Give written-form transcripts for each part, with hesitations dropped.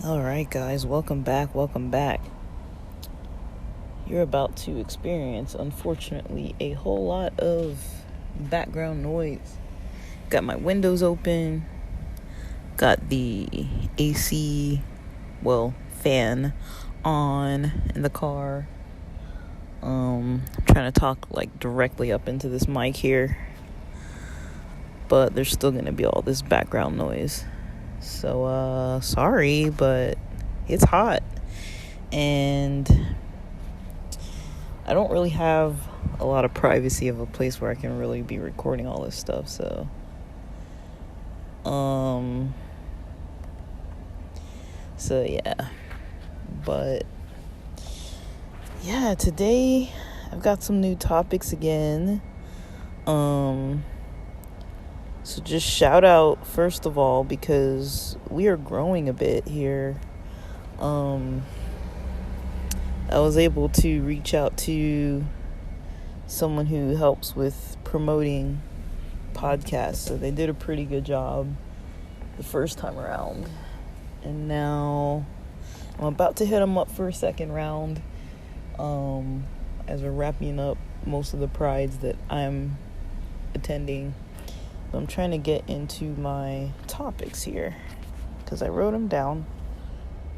Alright guys, welcome back. You're about to experience, unfortunately, a whole lot of background noise. Got my windows open, got the AC, fan on in the car. I'm trying to talk directly up into this mic here, but there's still gonna be all this background noise. So, sorry, but it's hot. And I don't really have a lot of privacy of a place where I can really be recording all this stuff. So, yeah. But, yeah, today I've got some new topics again. So just shout out, first of all, because we are growing a bit here. I was able to reach out to someone who helps with promoting podcasts. So they did a pretty good job the first time around. And now I'm about to hit them up for a second round as we're wrapping up most of the prides that I'm attending. I'm trying to get into my topics here because I wrote them down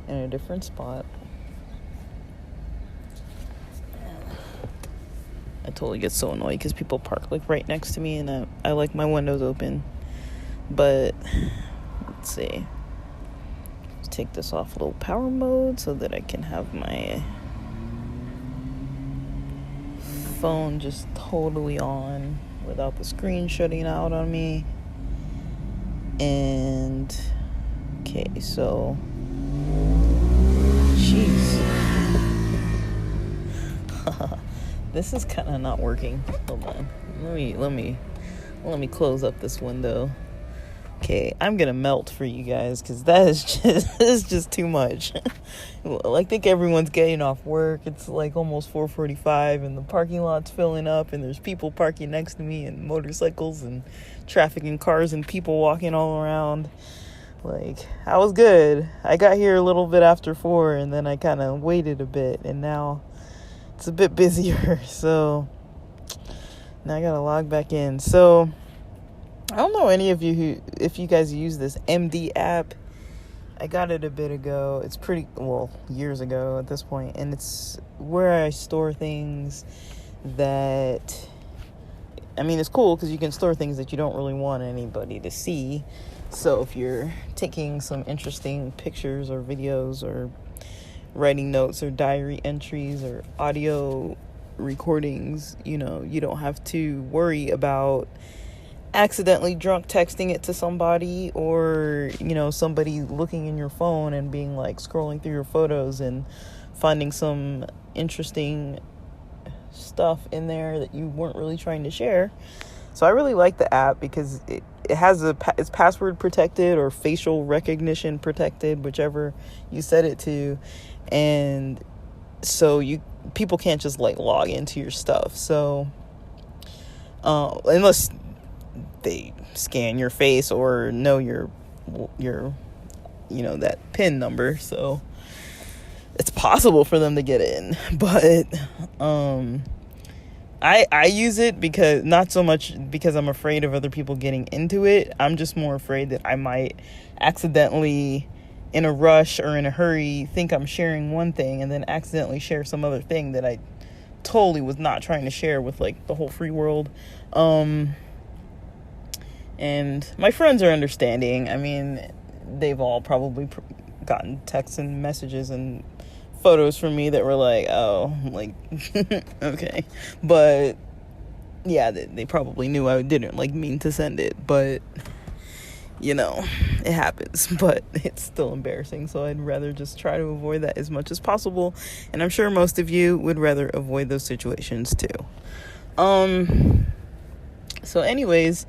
in a different spot. I totally get so annoyed because people park right next to me, and I like my windows open. But let's see. Let's take this off low power mode so that I can have my phone just totally on without the screen shutting out on me. And okay, so jeez. This is kind of not working. Hold on. Let me close up this window. Okay, I'm gonna melt for you guys because that is just too much. I think everyone's getting off work. It's almost 4:45 and the parking lot's filling up and there's people parking next to me and motorcycles and traffic and cars and people walking all around. I was good. I got here a little bit after 4 and then I kind of waited a bit and now it's a bit busier. So now I gotta log back in. So I don't know any of you if you guys use this MD app. I got it a bit ago. It's years ago at this point, and it's where I store things that, it's cool because you can store things that you don't really want anybody to see. So if you're taking some interesting pictures or videos or writing notes or diary entries or audio recordings, you don't have to worry about accidentally drunk texting it to somebody or somebody looking in your phone and being scrolling through your photos and finding some interesting stuff in there that you weren't really trying to share. So I really like the app because it has it's password protected or facial recognition protected, whichever you set it to, and so people can't just log into your stuff. So unless they scan your face or know your that PIN number, so it's possible for them to get in. But I use it because not so much because I'm afraid of other people getting into it. I'm just more afraid that I might accidentally, in a rush or in a hurry, think I'm sharing one thing and then accidentally share some other thing that I totally was not trying to share with the whole free world. And my friends are understanding. They've all probably gotten texts and messages and photos from me that were okay. But yeah, they probably knew I didn't mean to send it, but it happens. But it's still embarrassing, so I'd rather just try to avoid that as much as possible, and I'm sure most of you would rather avoid those situations too. So anyways,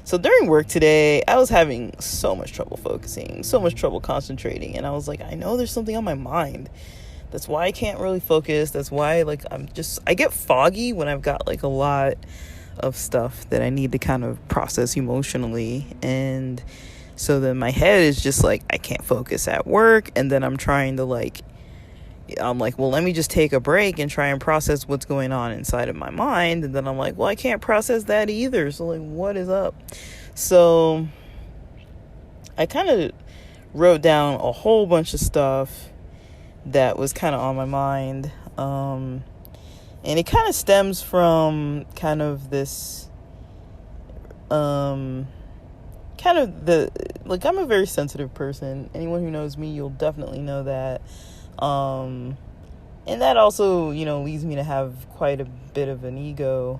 so during work today, I was having so much trouble focusing, so much trouble concentrating, and I was I know there's something on my mind, That's why I can't really focus. That's why, like, I get foggy when I've got, like, a lot of stuff that I need to kind of process emotionally. And so then my head is just like, I can't focus at work. And then I'm like, well, let me just take a break and try and process what's going on inside of my mind. And then I'm like, well, I can't process that either. So, like, what is up? So I kind of wrote down a whole bunch of stuff that was kind of on my mind. And it kind of stems from kind of this, I'm a very sensitive person. Anyone who knows me, you'll definitely know that. And that also, leads me to have quite a bit of an ego,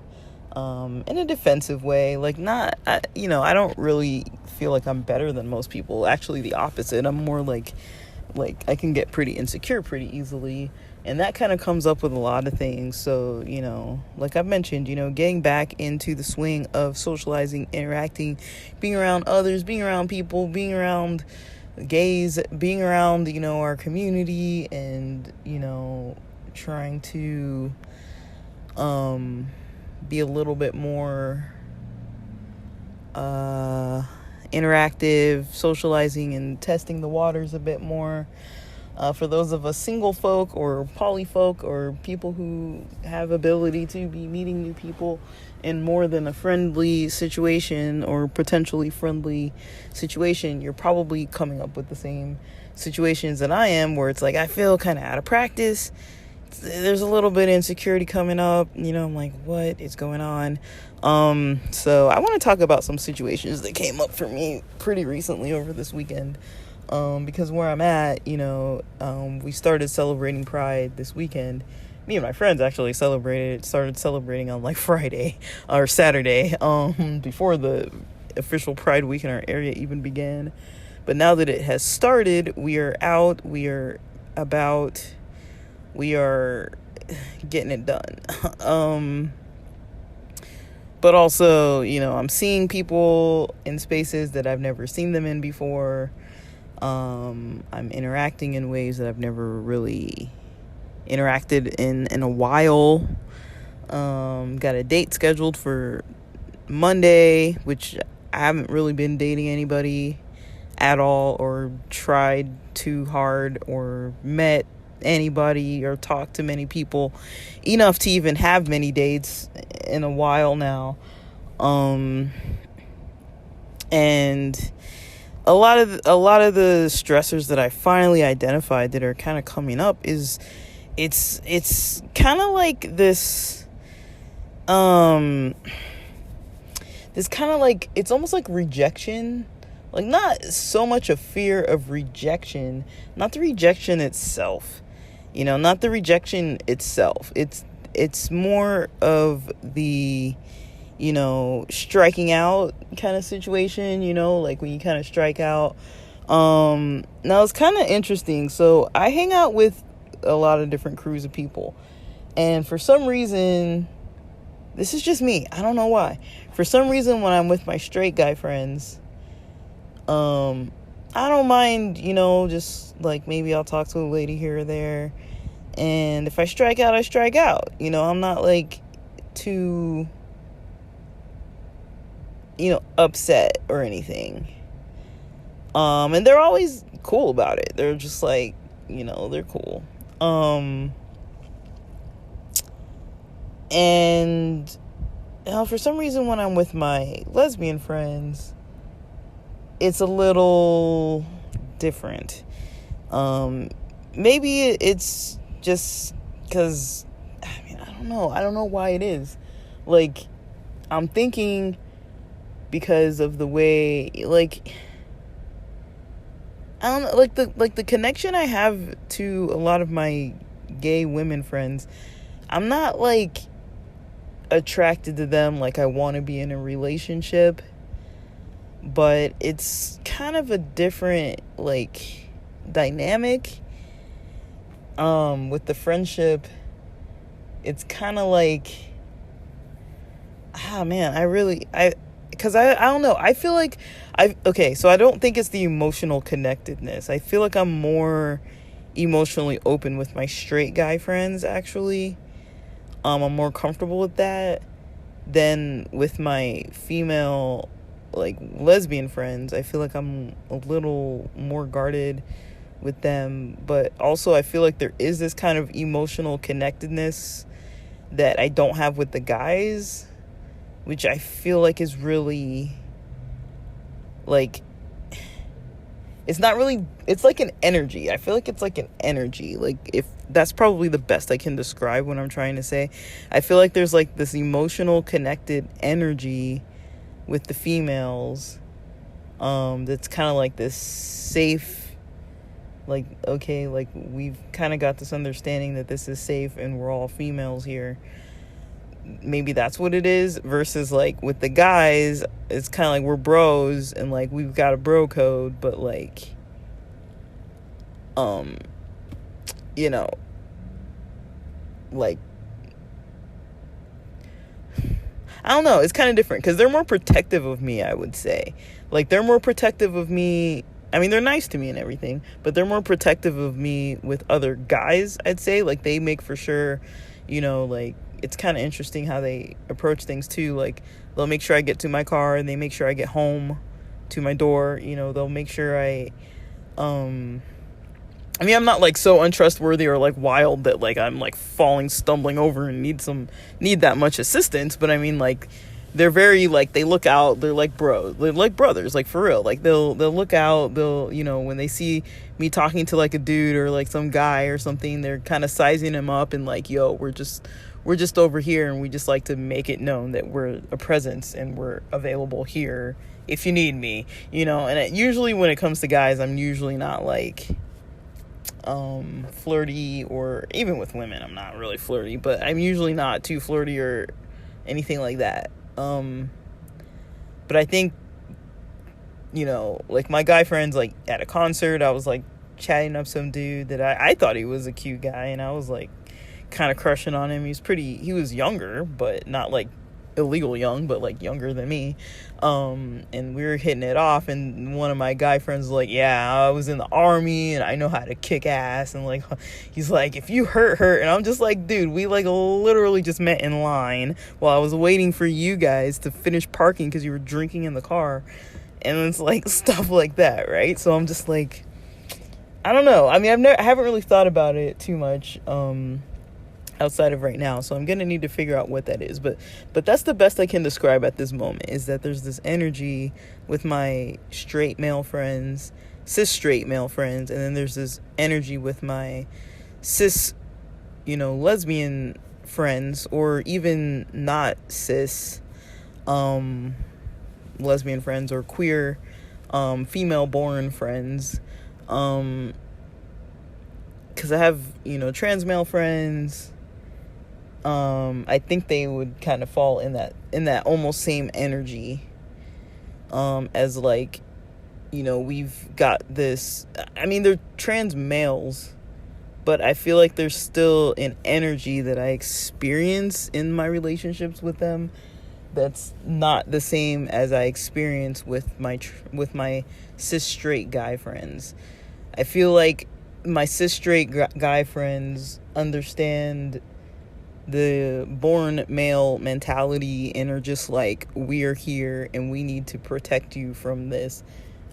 in a defensive way. Like, I don't really feel like I'm better than most people. Actually, the opposite. I'm more like I can get pretty insecure pretty easily. And that kind of comes up with a lot of things. So, like I've mentioned, getting back into the swing of socializing, interacting, being around others, being around people, being around gays, being around, our community, and, trying to be a little bit more interactive, socializing and testing the waters a bit more. For those of us single folk or poly folk or people who have ability to be meeting new people in more than a friendly situation or potentially friendly situation, you're probably coming up with the same situations that I am, where it's like, I feel kind of out of practice. There's a little bit of insecurity coming up. I'm like, what is going on? So I want to talk about some situations that came up for me pretty recently over this weekend. Because where I'm at, we started celebrating Pride this weekend. Me and my friends actually started celebrating on like Friday or Saturday, before the official Pride week in our area even began. But now that it has started, we are out, we are getting it done. But also, I'm seeing people in spaces that I've never seen them in before. I'm interacting in ways that I've never really interacted in a while. Got a date scheduled for Monday, which I haven't really been dating anybody at all, or tried too hard, or met anybody, or talked to many people enough to even have many dates in a while now. And a lot of the stressors that I finally identified that are kind of coming up is it's kind of like this kind of like, it's almost like rejection. Like, not so much a fear of rejection, not the rejection itself, not the rejection itself. It's more of the, striking out kind of situation, like when you kind of strike out. Now it's kind of interesting. So I hang out with a lot of different crews of people, and for some reason, this is just me, I don't know why. For some reason, when I'm with my straight guy friends, I don't mind, just like maybe I'll talk to a lady here or there. And if I strike out, I strike out. I'm not like too, upset or anything. And they're always cool about it. They're just like, they're cool. And for some reason, when I'm with my lesbian friends, it's a little different. Maybe it's just because, I don't know why it is. Like, I'm thinking because of the way, like, I don't know, like the connection I have to a lot of my gay women friends, I'm not like attracted to them like I want to be in a relationship. But it's kind of a different, like, dynamic. With the friendship, it's kind of like, because I don't know. I feel like so I don't think it's the emotional connectedness. I feel like I'm more emotionally open with my straight guy friends, actually. I'm more comfortable with that than with my female, like, lesbian friends. I feel like I'm a little more guarded with them, but also I feel like there is this kind of emotional connectedness that I don't have with the guys, which I feel like is really, like, it's not really, it's like an energy. I feel like it's like an energy. Like, if that's probably the best I can describe what I'm trying to say. I feel like there's like this emotional connected energy with the females, that's kind of like this safe, like, okay, like, we've kind of got this understanding that this is safe and we're all females here. Maybe that's what it is, versus like with the guys, it's kind of like we're bros and like we've got a bro code, but like, you know, like, I don't know, it's kind of different because they're more protective of me, I would say. Like, they're more protective of me. I mean, they're nice to me and everything, but they're more protective of me with other guys, I'd say. Like, they make for sure, you know, like, it's kind of interesting how they approach things too. Like, they'll make sure I get to my car and they make sure I get home to my door. You know, they'll make sure I mean, I'm not like so untrustworthy or like wild that like I'm like stumbling over and need that much assistance. But I mean, like, they're very, like, they look out, they're like bros, they're like brothers, like, for real. Like, they'll look out, they'll, you know, when they see me talking to like a dude or like some guy or something, they're kind of sizing him up and like, yo, we're just over here and we just like to make it known that we're a presence and we're available here if you need me, you know. And usually when it comes to guys, I'm usually not like flirty, or even with women I'm not really flirty, but I'm usually not too flirty or anything like that. But I think, you know, like, my guy friends, like, at a concert, I was like chatting up some dude that I thought he was a cute guy, and I was like kind of crushing on him. He was younger, but not like illegal young, but like younger than me. And we were hitting it off, and one of my guy friends was like, yeah, I was in the army and I know how to kick ass, and like, he's like, if you hurt, and I'm just like, dude, we like literally just met in line while I was waiting for you guys to finish parking because you were drinking in the car. And it's like stuff like that, right? So I'm just like, I don't know. I mean, I haven't really thought about it too much outside of right now, so I'm gonna need to figure out what that is. But that's the best I can describe at this moment, is that there's this energy with my straight male friends, cis straight male friends, and then there's this energy with my cis, you know, lesbian friends, or even not cis lesbian friends, or queer female born friends, because I have, you know, trans male friends. I think they would kind of fall in that almost same energy, as like, you know, we've got this, I mean, they're trans males, but I feel like there's still an energy that I experience in my relationships with them that's not the same as I experience with my cis straight guy friends. I feel like my cis straight guy friends understand the born male mentality and are just like, we're here and we need to protect you from this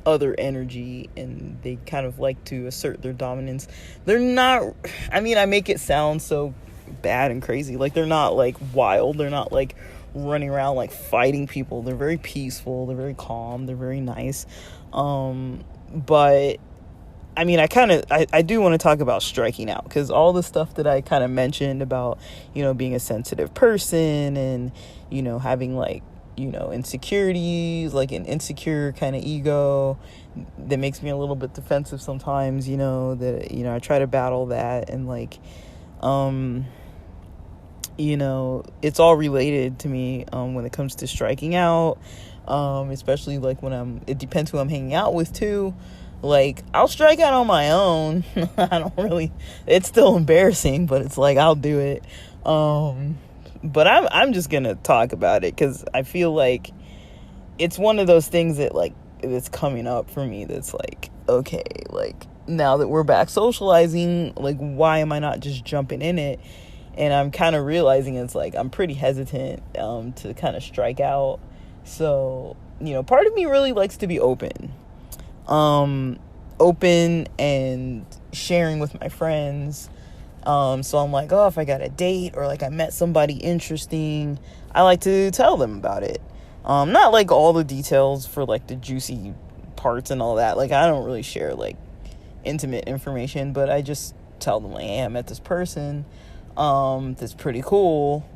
other energy, and they kind of like to assert their dominance. They're not, I mean, I make it sound so bad and crazy, like, they're not like wild, they're not like running around like fighting people. They're very peaceful, they're very calm, they're very nice. But I mean, I do want to talk about striking out, because all the stuff that I kind of mentioned about, you know, being a sensitive person and, you know, having like, you know, insecurities, like an insecure kind of ego that makes me a little bit defensive sometimes, you know, that, you know, I try to battle that, and like, you know, it's all related to me when it comes to striking out, especially like when it depends who I'm hanging out with too. Like, I'll strike out on my own. I don't really, it's still embarrassing, but it's like, I'll do it. But I'm just gonna talk about it, because I feel like it's one of those things that like, it's coming up for me, that's like, okay, like, now that we're back socializing, like, why am I not just jumping in it? And I'm kind of realizing it's like I'm pretty hesitant to kind of strike out. So, part of me really likes to be open. Open and sharing with my friends. So I'm like, oh, if I got a date or like I met somebody interesting, I like to tell them about it. Not like all the details for like the juicy parts and all that. Like, I don't really share like intimate information, but I just tell them like, hey, I met this person. That's pretty cool.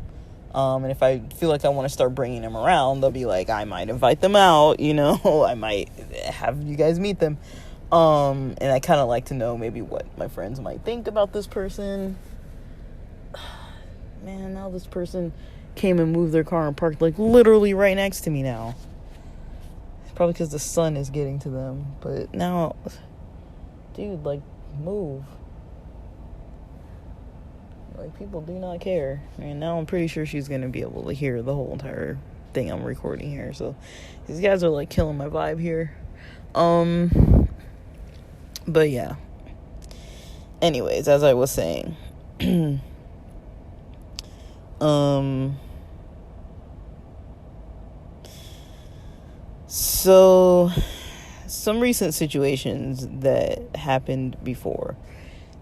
And if I feel like I want to start bringing them around, they'll be like, I might invite them out, I might have you guys meet them. And I kind of like to know maybe what my friends might think about this person. Man, now this person came and moved their car and parked like literally right next to me now. It's probably because the sun is getting to them. But now, dude, like, move. Like, people do not care. And now I'm pretty sure she's going to be able to hear the whole entire thing I'm recording here. So these guys are like killing my vibe here. But yeah. Anyways, as I was saying, so some recent situations that happened before.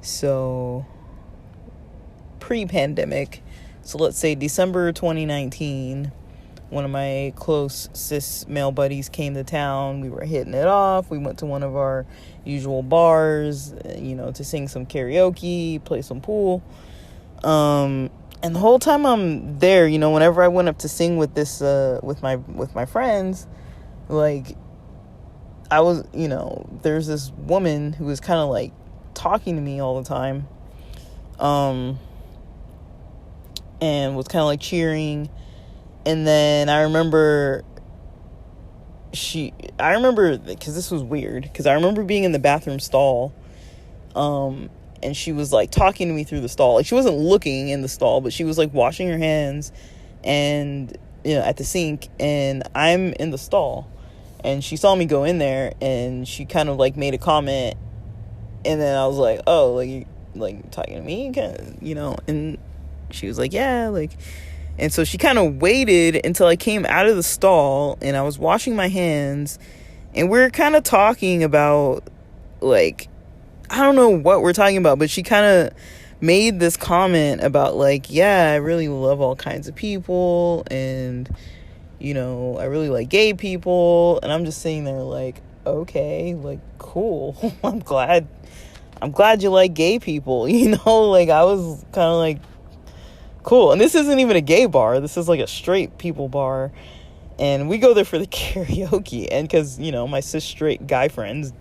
So pre-pandemic, so let's say December 2019, one of my close cis male buddies came to town. We were hitting it off. We went to one of our usual bars, to sing some karaoke, play some pool. And the whole time I'm there, whenever I went up to sing with this, with my friends, like, I was, there's this woman who was kind of like talking to me all the time, and was kind of like cheering. And then I remember, because this was weird, because I remember being in the bathroom stall, and she was like talking to me through the stall. Like, she wasn't looking in the stall, but she was like washing her hands and, at the sink, and I'm in the stall, and she saw me go in there, and she kind of like made a comment, and then I was like, oh, like, you like talking to me, and she was like, yeah, like. And so she kind of waited until I came out of the stall and I was washing my hands, and we were kind of talking about, like, I don't know what we're talking about, but she kind of made this comment about, like, yeah, I really love all kinds of people, and, I really like gay people. And I'm just sitting there like, okay, like, cool. I'm glad you like gay people, like, I was kind of like, cool. And this isn't even a gay bar. This is like a straight people bar. And we go there for the karaoke. And because, my cis straight guy friends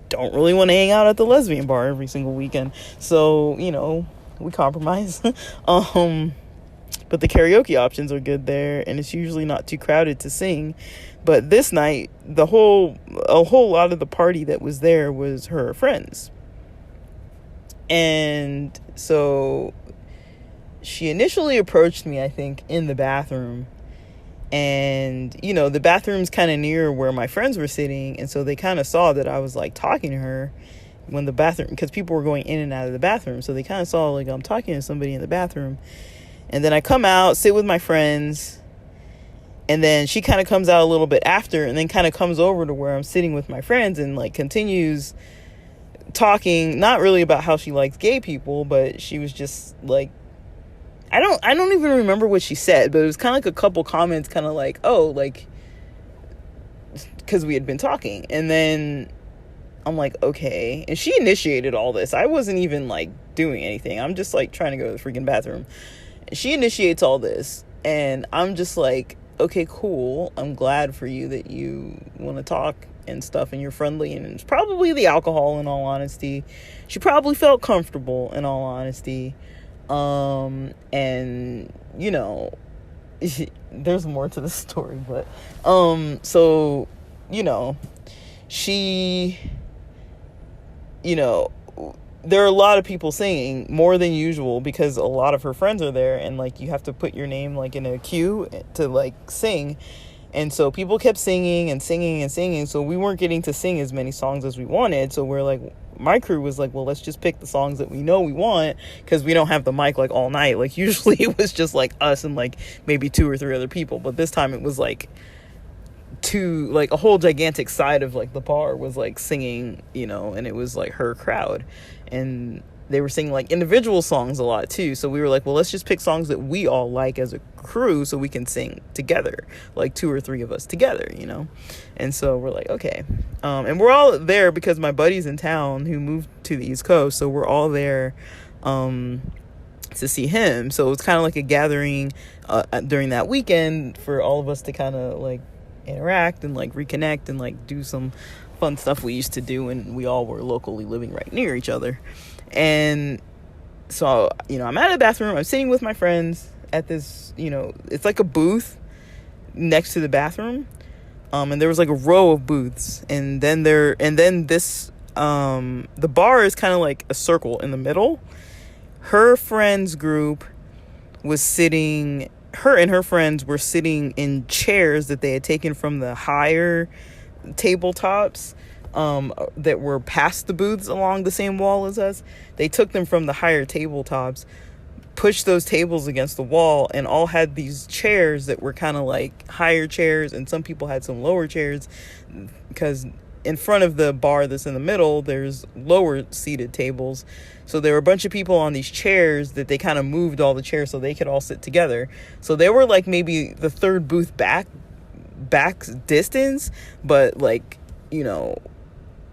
don't really want to hang out at the lesbian bar every single weekend. So, we compromise. But the karaoke options are good there. And it's usually not too crowded to sing. But this night, a whole lot of the party that was there was her friends. And so she initially approached me, I think, in the bathroom. And, the bathroom's kind of near where my friends were sitting. And so they kind of saw that I was, like, talking to her when the bathroom, because people were going in and out of the bathroom. So they kind of saw, like, I'm talking to somebody in the bathroom. And then I come out, sit with my friends. And then she kind of comes out a little bit after, and then kind of comes over to where I'm sitting with my friends and, like, continues talking, not really about how she likes gay people, but she was just, like, I don't even remember what she said, but it was kind of like a couple comments, kind of like, oh, like, because we had been talking. And then I'm like, okay. And she initiated all this. I wasn't even, like, doing anything. I'm just, like, trying to go to the freaking bathroom. And she initiates all this. And I'm just like, okay, cool. I'm glad for you that you want to talk and stuff, and you're friendly. And it's probably the alcohol, in all honesty. She probably felt comfortable, in all honesty. And, there's more to the story, but, so, she, there are a lot of people singing, more than usual, because a lot of her friends are there, and, like, you have to put your name, like, in a queue to, like, sing. And so people kept singing and singing and singing, so we weren't getting to sing as many songs as we wanted. So we're like, my crew was like, well, let's just pick the songs that we know we want, because we don't have the mic like all night. Like usually it was just like us and like maybe 2 or 3 other people, but this time it was like a whole gigantic side of like the bar was like singing, and it was like her crowd, and they were singing like individual songs a lot too. So we were like, well, let's just pick songs that we all like as a crew so we can sing together, like 2 or 3 of us together, And so we're like, okay. And we're all there because my buddy's in town who moved to the East Coast. So we're all there to see him. So it's kind of like a gathering during that weekend for all of us to kind of like interact and like reconnect and like do some fun stuff we used to do when we all were locally living right near each other. And so, I'm at a bathroom. I'm sitting with my friends at this, it's like a booth next to the bathroom. And there was like a row of booths. And then this, the bar is kind of like a circle in the middle. Her friends group was sitting, her and her friends were sitting in chairs that they had taken from the higher tabletops that were past the booths along the same wall as us. They took them from the higher tabletops, pushed those tables against the wall, and all had these chairs that were kind of like higher chairs, and some people had some lower chairs, because in front of the bar that's in the middle there's lower seated tables. So there were a bunch of people on these chairs that they kind of moved all the chairs so they could all sit together. So they were like maybe the third booth back distance, but like,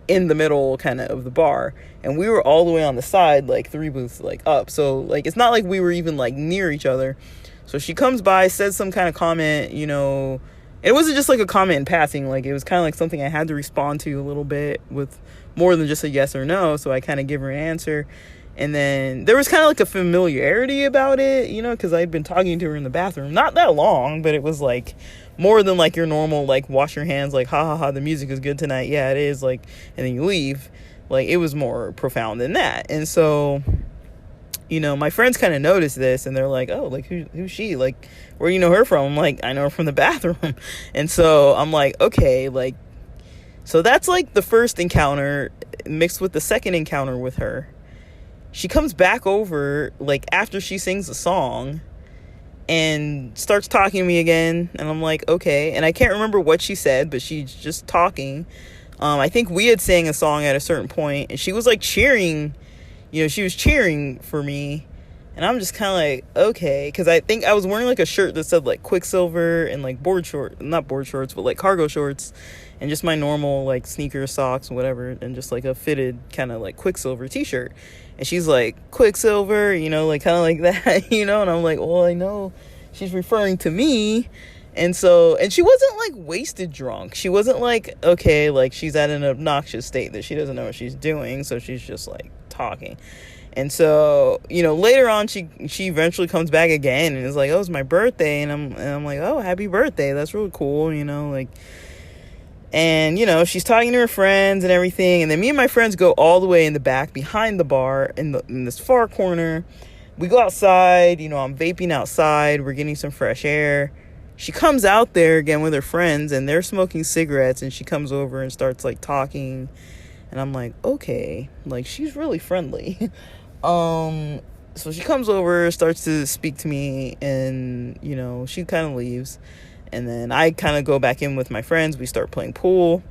in the middle kind of the bar, and we were all the way on the side, like 3 booths like up. So like it's not like we were even like near each other. So she comes by, says some kind of comment, it wasn't just like a comment in passing, like it was kind of like something I had to respond to a little bit with more than just a yes or no. So I kind of give her an answer, and then there was kind of like a familiarity about it, because I'd been talking to her in the bathroom, not that long, but it was like more than like your normal like wash your hands, like ha ha ha, the music is good tonight, yeah it is, like, and then you leave. Like it was more profound than that. And so my friends kind of noticed this, and they're like, oh, like who's she, like where do you know her from? I'm like, I know her from the bathroom. And so I'm like, okay, like, so that's like the first encounter mixed with the second encounter with her. She comes back over like after she sings a song and starts talking to me again, and I'm like, okay. And I can't remember what she said, but she's just talking. I think we had sang a song at a certain point, and she was like cheering, she was cheering for me, and I'm just kind of like, okay, because I think I was wearing like a shirt that said like Quicksilver and like not board shorts, but like cargo shorts, and just my normal like sneakers, socks, whatever, and just like a fitted kind of like Quicksilver t-shirt. And she's like, Quicksilver, like kind of like that, and I'm like, well, I know she's referring to me. And so, and she wasn't like wasted drunk. She wasn't like, okay, like she's at an obnoxious state that she doesn't know what she's doing. So she's just like talking. And so, later on, she eventually comes back again and is like, oh, it's my birthday. And I'm like, oh, happy birthday. That's really cool, like. And, she's talking to her friends and everything. And then me and my friends go all the way in the back behind the bar in this far corner. We go outside, I'm vaping outside. We're getting some fresh air. She comes out there again with her friends, and they're smoking cigarettes. And she comes over and starts like talking. And I'm like, okay, like she's really friendly. So she comes over, starts to speak to me, and, she kind of leaves. And then I kind of go back in with my friends. We start playing pool.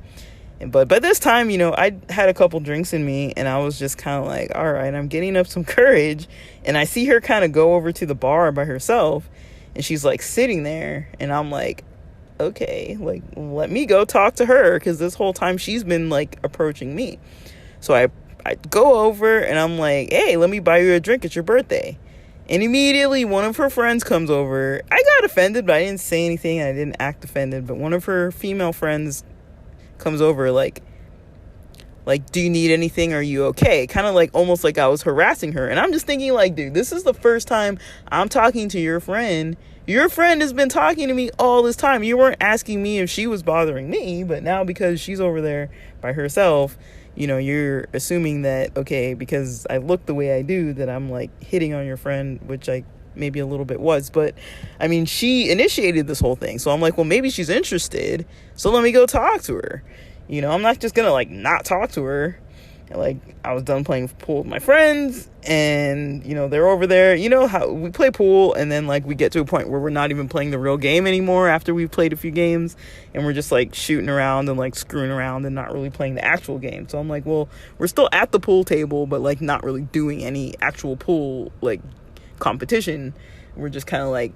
But by this time, I had a couple drinks in me, and I was just kind of like, all right, I'm getting up some courage. And I see her kind of go over to the bar by herself, and she's like sitting there, and I'm like, okay, like, let me go talk to her, because this whole time she's been like approaching me. So I go over, and I'm like, hey, let me buy you a drink. It's your birthday. And immediately one of her friends comes over. I got offended, but I didn't say anything. I didn't act offended. But one of her female friends comes over like, do you need anything? Are you okay? Kind of like almost like I was harassing her. And I'm just thinking like, dude, this is the first time I'm talking to your friend. Your friend has been talking to me all this time. You weren't asking me if she was bothering me. But now because she's over there by herself, you're assuming that, okay, because I look the way I do, that I'm like hitting on your friend, which I maybe a little bit was. But I mean, she initiated this whole thing. So I'm like, well, maybe she's interested. So let me go talk to her. I'm not just going to like not talk to her. And, like, I was done playing pool with my friends, and, you know, they're over there. You know how we play pool, and then, like, we get to a point where we're not even playing the real game anymore after we've played a few games, and we're just, like, shooting around and, like, screwing around and not really playing the actual game. So I'm like, well, we're still at the pool table, but, like, not really doing any actual pool, like, competition. We're just kind of, like,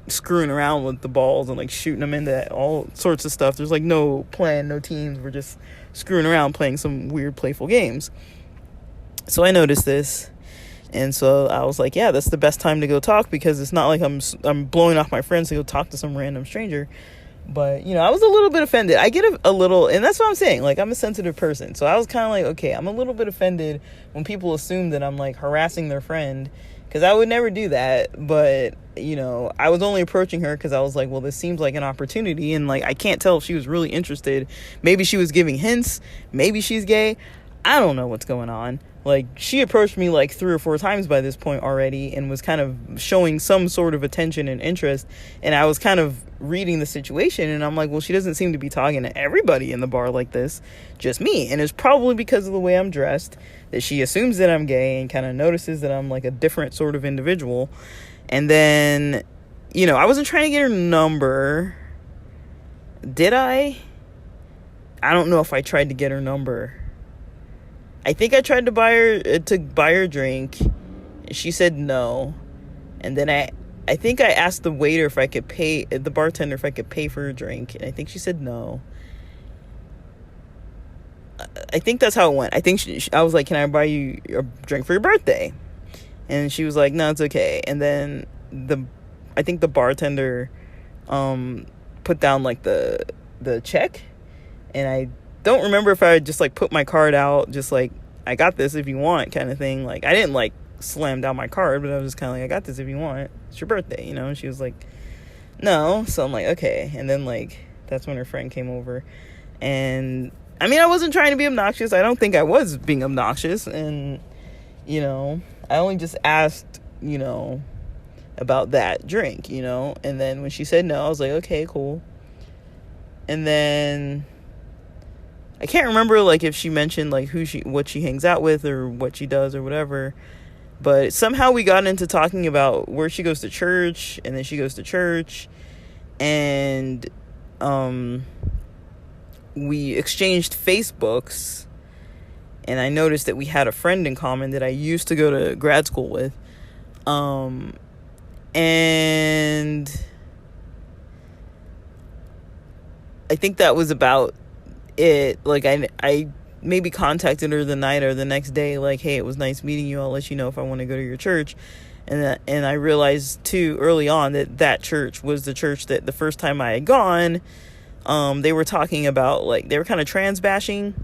screwing around with the balls and, like, shooting them into all sorts of stuff. There's, like, no plan, no teams. We're just screwing around playing some weird playful games. So I noticed this, and so I was like, yeah, that's the best time to go talk, because it's not like I'm blowing off my friends to go talk to some random stranger. But, you know, I was a little bit offended. I get a little, and that's what I'm saying, like, I'm a sensitive person, so I was kind of like, okay, I'm a little bit offended when people assume that I'm, like, harassing their friend, because I would never do that. But, you know, I was only approaching her because I was like, well, this seems like an opportunity, and, like, I can't tell if she was really interested. Maybe she was giving hints, maybe she's gay, I don't know what's going on. Like, she approached me like 3 or 4 times by this point already, and was kind of showing some sort of attention and interest, and I was kind of reading the situation, and I'm like, well, she doesn't seem to be talking to everybody in the bar like this, just me. And it's probably because of the way I'm dressed that she assumes that I'm gay and kind of notices that I'm, like, a different sort of individual. And then, you know, I wasn't trying to get her number. Did I? I don't know if I tried to get her number. I think I tried to buy her a drink. She said no. And then I think I asked the waiter if I could pay, the bartender, if I could pay for her drink. And I think she said no. I think that's how it went. I think I was like, can I buy you a drink for your birthday? And she was like, no, it's okay. And then I think the bartender put down, like, the check. And I don't remember if I just, like, put my card out, just like, I got this if you want, kind of thing. Like, I didn't, like, slam down my card, but I was just kind of like, I got this if you want. It's your birthday, you know? And she was like, no. So I'm like, okay. And then, like, that's when her friend came over. And, I mean, I wasn't trying to be obnoxious. I don't think I was being obnoxious. And, you know, I only just asked, you know, about that drink, you know? And then when she said no, I was like, okay, cool. And then I can't remember, like, if she mentioned, like, what she hangs out with or what she does or whatever, but somehow we got into talking about where she goes to church, and then she goes to church, and we exchanged Facebooks, and I noticed that we had a friend in common that I used to go to grad school with, and I think that was about it. Like, I maybe contacted her the night or the next day, like, hey, it was nice meeting you, I'll let you know if I want to go to your church. And I realized too early on that church was the church that the first time I had gone, they were talking about, like, they were kind of trans bashing.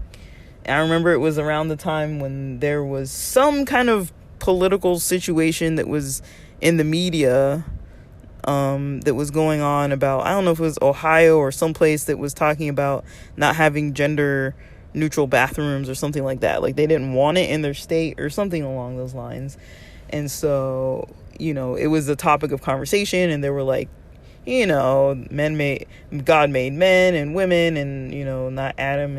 And I remember it was around the time when there was some kind of political situation that was in the media, that was going on about, I don't know if it was Ohio or someplace, that was talking about not having gender neutral bathrooms or something like that. Like, they didn't want it in their state or something along those lines. And so, you know, it was a topic of conversation, and they were like, you know, God made men and women, and, you know, not Adam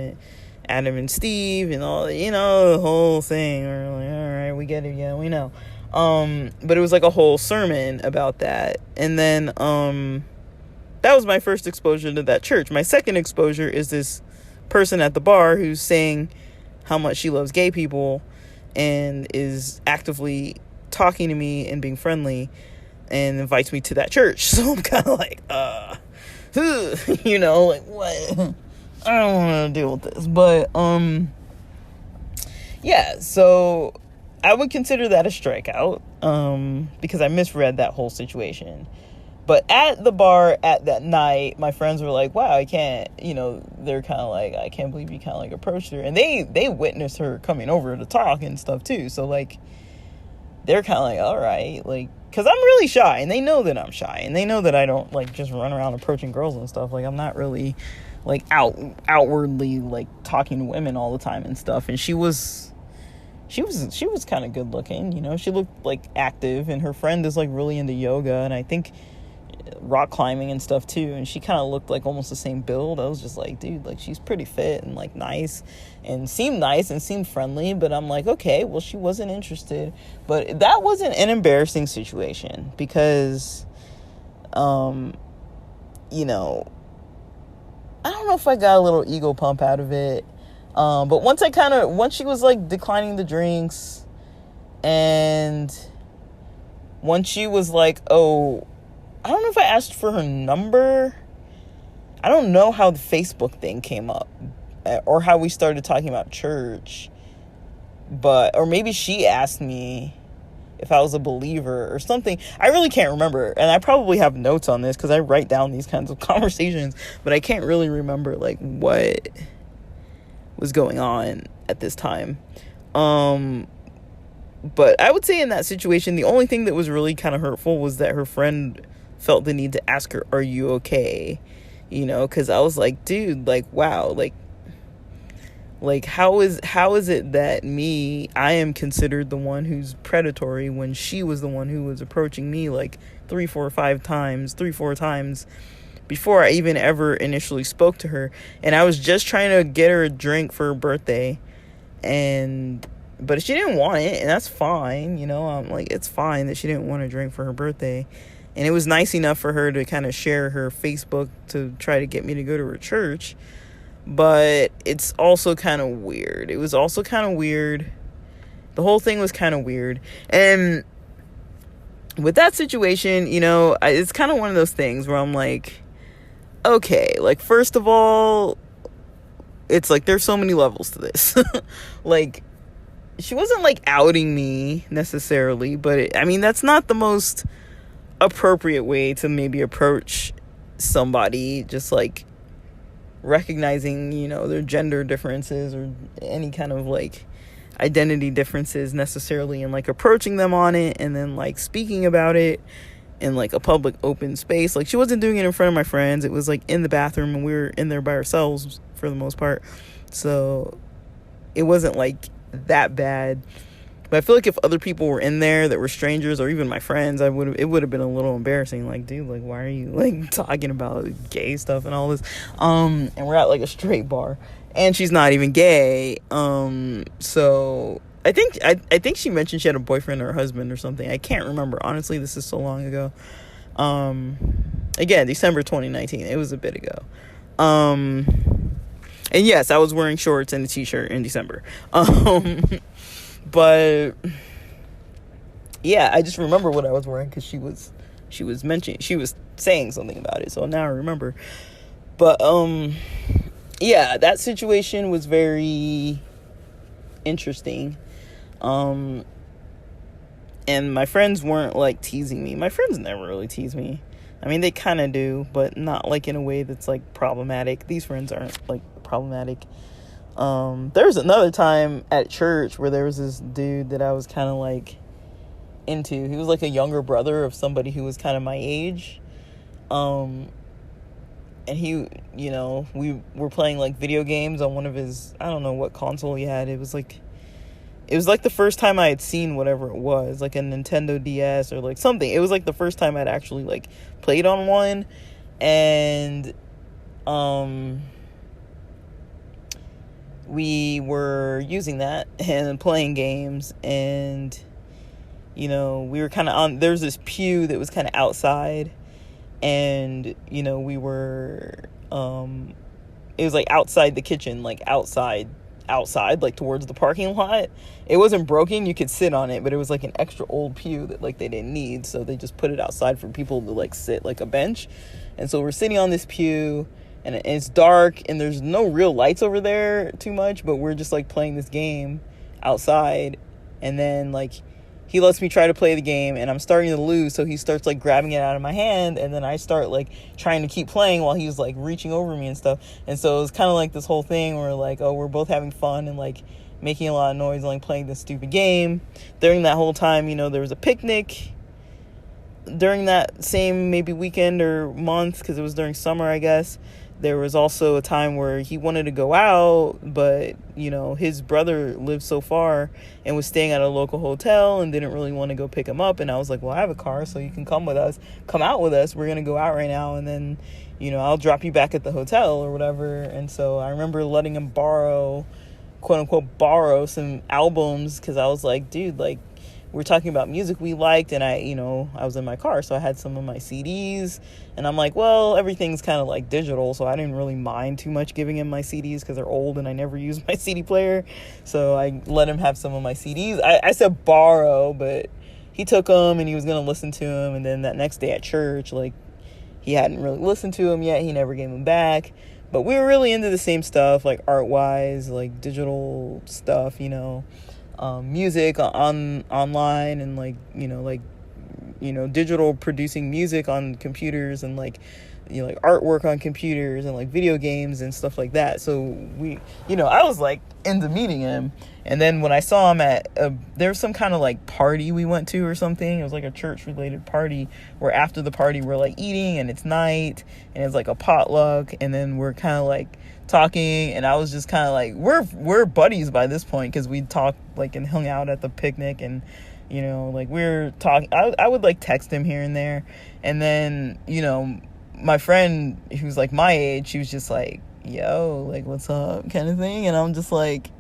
and Steve and all, you know, the whole thing. We're like, all right, we get it, yeah, we know. But it was like a whole sermon about that. And then that was my first exposure to that church. My second exposure is this person at the bar who's saying how much she loves gay people and is actively talking to me and being friendly and invites me to that church. So I'm kind of like, you know, like, what? I don't want to deal with this. But yeah, so I would consider that a strikeout, because I misread that whole situation. But at the bar at that night, my friends were like, wow, I can't, you know, they're kind of like, I can't believe you kind of, like, approached her. And they witnessed her coming over to talk and stuff too. So, like, they're kind of like, all right, like, because I'm really shy, and they know that I'm shy, and they know that I don't, like, just run around approaching girls and stuff. Like, I'm not really, like, outwardly, like, talking to women all the time and stuff. And she was kind of good looking, you know. She looked, like, active, and her friend is, like, really into yoga, and I think rock climbing and stuff too, and she kind of looked like almost the same build. I was just like, dude, like, she's pretty fit and like nice and seemed friendly, but I'm like, okay, well, she wasn't interested. But that wasn't an embarrassing situation because you know, I don't know if I got a little ego pump out of it, but once she was like declining the drinks, and once she was like, oh, I don't know if I asked for her number. I don't know how the Facebook thing came up or how we started talking about church, or maybe she asked me if I was a believer or something. I really can't remember, and I probably have notes on this because I write down these kinds of conversations, but I can't really remember like what was going on at this time. But I would say in that situation, the only thing that was really kind of hurtful was that her friend felt the need to ask her, are you okay? You know, because I was like, dude, like, wow, like how is it that I am considered the one who's predatory when she was the one who was approaching me like 3-4 times before I even ever initially spoke to her. And I was just trying to get her a drink for her birthday, but she didn't want it, and that's fine, you know. I'm like, it's fine that she didn't want a drink for her birthday. And it was nice enough for her to kind of share her Facebook to try to get me to go to her church. But it's also kind of weird. It was also kind of weird. The whole thing was kind of weird. And with that situation, you know, it's kind of one of those things where I'm like, okay, like, first of all, it's like there's so many levels to this. Like, she wasn't like outing me necessarily, but I mean, that's not the most appropriate way to maybe approach somebody, just like recognizing, you know, their gender differences or any kind of like identity differences necessarily, and like approaching them on it and then like speaking about it in like a public open space. Like, she wasn't doing it in front of my friends. It was like in the bathroom, and we were in there by ourselves for the most part, so it wasn't like that bad. But I feel like if other people were in there that were strangers or even my friends, it would have been a little embarrassing. Like, dude, like, why are you like talking about gay stuff and all this? And we're at like a straight bar, and she's not even gay. So I think she mentioned she had a boyfriend or a husband or something. I can't remember, honestly. This is so long ago. Again, December 2019. It was a bit ago. And yes, I was wearing shorts and a t-shirt in December. But yeah, I just remember what I was wearing because she was saying something about it, so now I remember. But yeah, that situation was very interesting. And my friends weren't like teasing me. My friends never really tease me. I mean, they kind of do, but not like in a way that's like problematic. These friends aren't like problematic. There was another time at church where there was this dude that I was kind of like into. He was like a younger brother of somebody who was kind of my age. And he, you know, we were playing like video games on one of his, I don't know what console he had. It was like the first time I had seen whatever it was, like a Nintendo DS or like something. It was like the first time I'd actually like played on one. And we were using that and playing games, and you know, we were kind of on, there's this pew that was kind of outside, and you know, we were it was like outside the kitchen, like outside like towards the parking lot. It wasn't broken, you could sit on it, but it was like an extra old pew that like they didn't need, so they just put it outside for people to like sit, like a bench. And so we're sitting on this pew, and it's dark, and there's no real lights over there too much, but we're just like playing this game outside. And then like he lets me try to play the game, and I'm starting to lose, so he starts like grabbing it out of my hand, and then I start like trying to keep playing while he's like reaching over me and stuff. And so it was kind of like this whole thing where like, oh, we're both having fun and like making a lot of noise and like playing this stupid game. During that whole time, you know, there was a picnic during that same maybe weekend or month, because it was during summer, I guess. there was also a time where he wanted to go out, but, you know, his brother lived so far and was staying at a local hotel and didn't really want to go pick him up. And I was like, well, I have a car, so you can come out with us. We're going to go out right now. And then, you know, I'll drop you back at the hotel or whatever. And so I remember letting him quote unquote, borrow some albums, because I was like, dude, like, we're talking about music we liked, and I was in my car, so I had some of my CDs, and I'm like, well, everything's kind of like digital, so I didn't really mind too much giving him my CDs because they're old and I never use my CD player, so I let him have some of my CDs. I said borrow, but he took them and he was going to listen to them, and then that next day at church, like, he hadn't really listened to them yet, he never gave them back, but we were really into the same stuff, like art-wise, like digital stuff, you know, music online, and like digital producing music on computers, and like, you know, like artwork on computers, and like video games and stuff like that. So we, you know, I was like into meeting him. And then when I saw him at there was some kind of like party we went to or something. It was like a church related party where after the party we're like eating, and it's night, and it's like a potluck, and then we're kind of like talking, and I was just kind of like, we're buddies by this point, because we'd talk like and hung out at the picnic, and, you know, like we're talking. I would like text him here and there, and then, you know, my friend who's like my age, she was just like, yo, like, what's up, kind of thing. And I'm just like,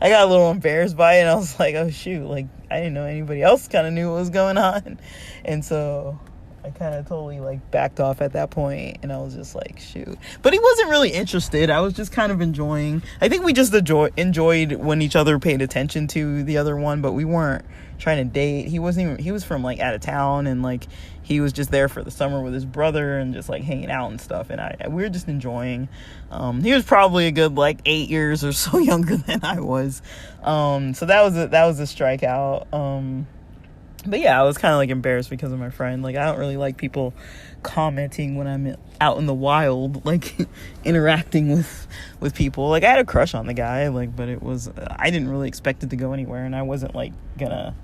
I got a little embarrassed by it, and I was like, oh shoot, like, I didn't know anybody else kind of knew what was going on. And so I kind of totally like backed off at that point, and I was just like, shoot. But he wasn't really interested. I was just kind of enjoying. I think we just enjoyed when each other paid attention to the other one, but we weren't trying to date. He was from like out of town, and like he was just there for the summer with his brother and just like hanging out and stuff, and we were just enjoying. He was probably a good like 8 years or so younger than I was, so that was a strikeout. But yeah, I was kind of like embarrassed because of my friend. Like, I don't really like people commenting when I'm out in the wild, like interacting with people. Like, I had a crush on the guy, like, but I didn't really expect it to go anywhere, and I wasn't like gonna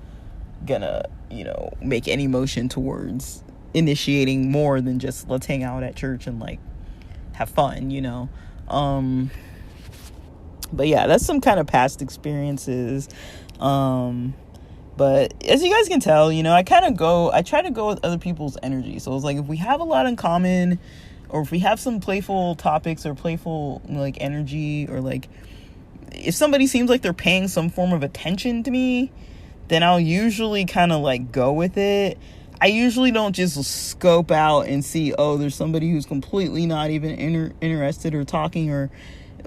you know, make any motion towards initiating more than just let's hang out at church and like have fun, you know. But yeah, that's some kind of past experiences. But as you guys can tell, you know, I try to go with other people's energy. So it's like, if we have a lot in common, or if we have some playful topics or playful like energy, or like if somebody seems like they're paying some form of attention to me, then I'll usually kind of like go with it. I usually don't just scope out and see, oh, there's somebody who's completely not even interested or talking or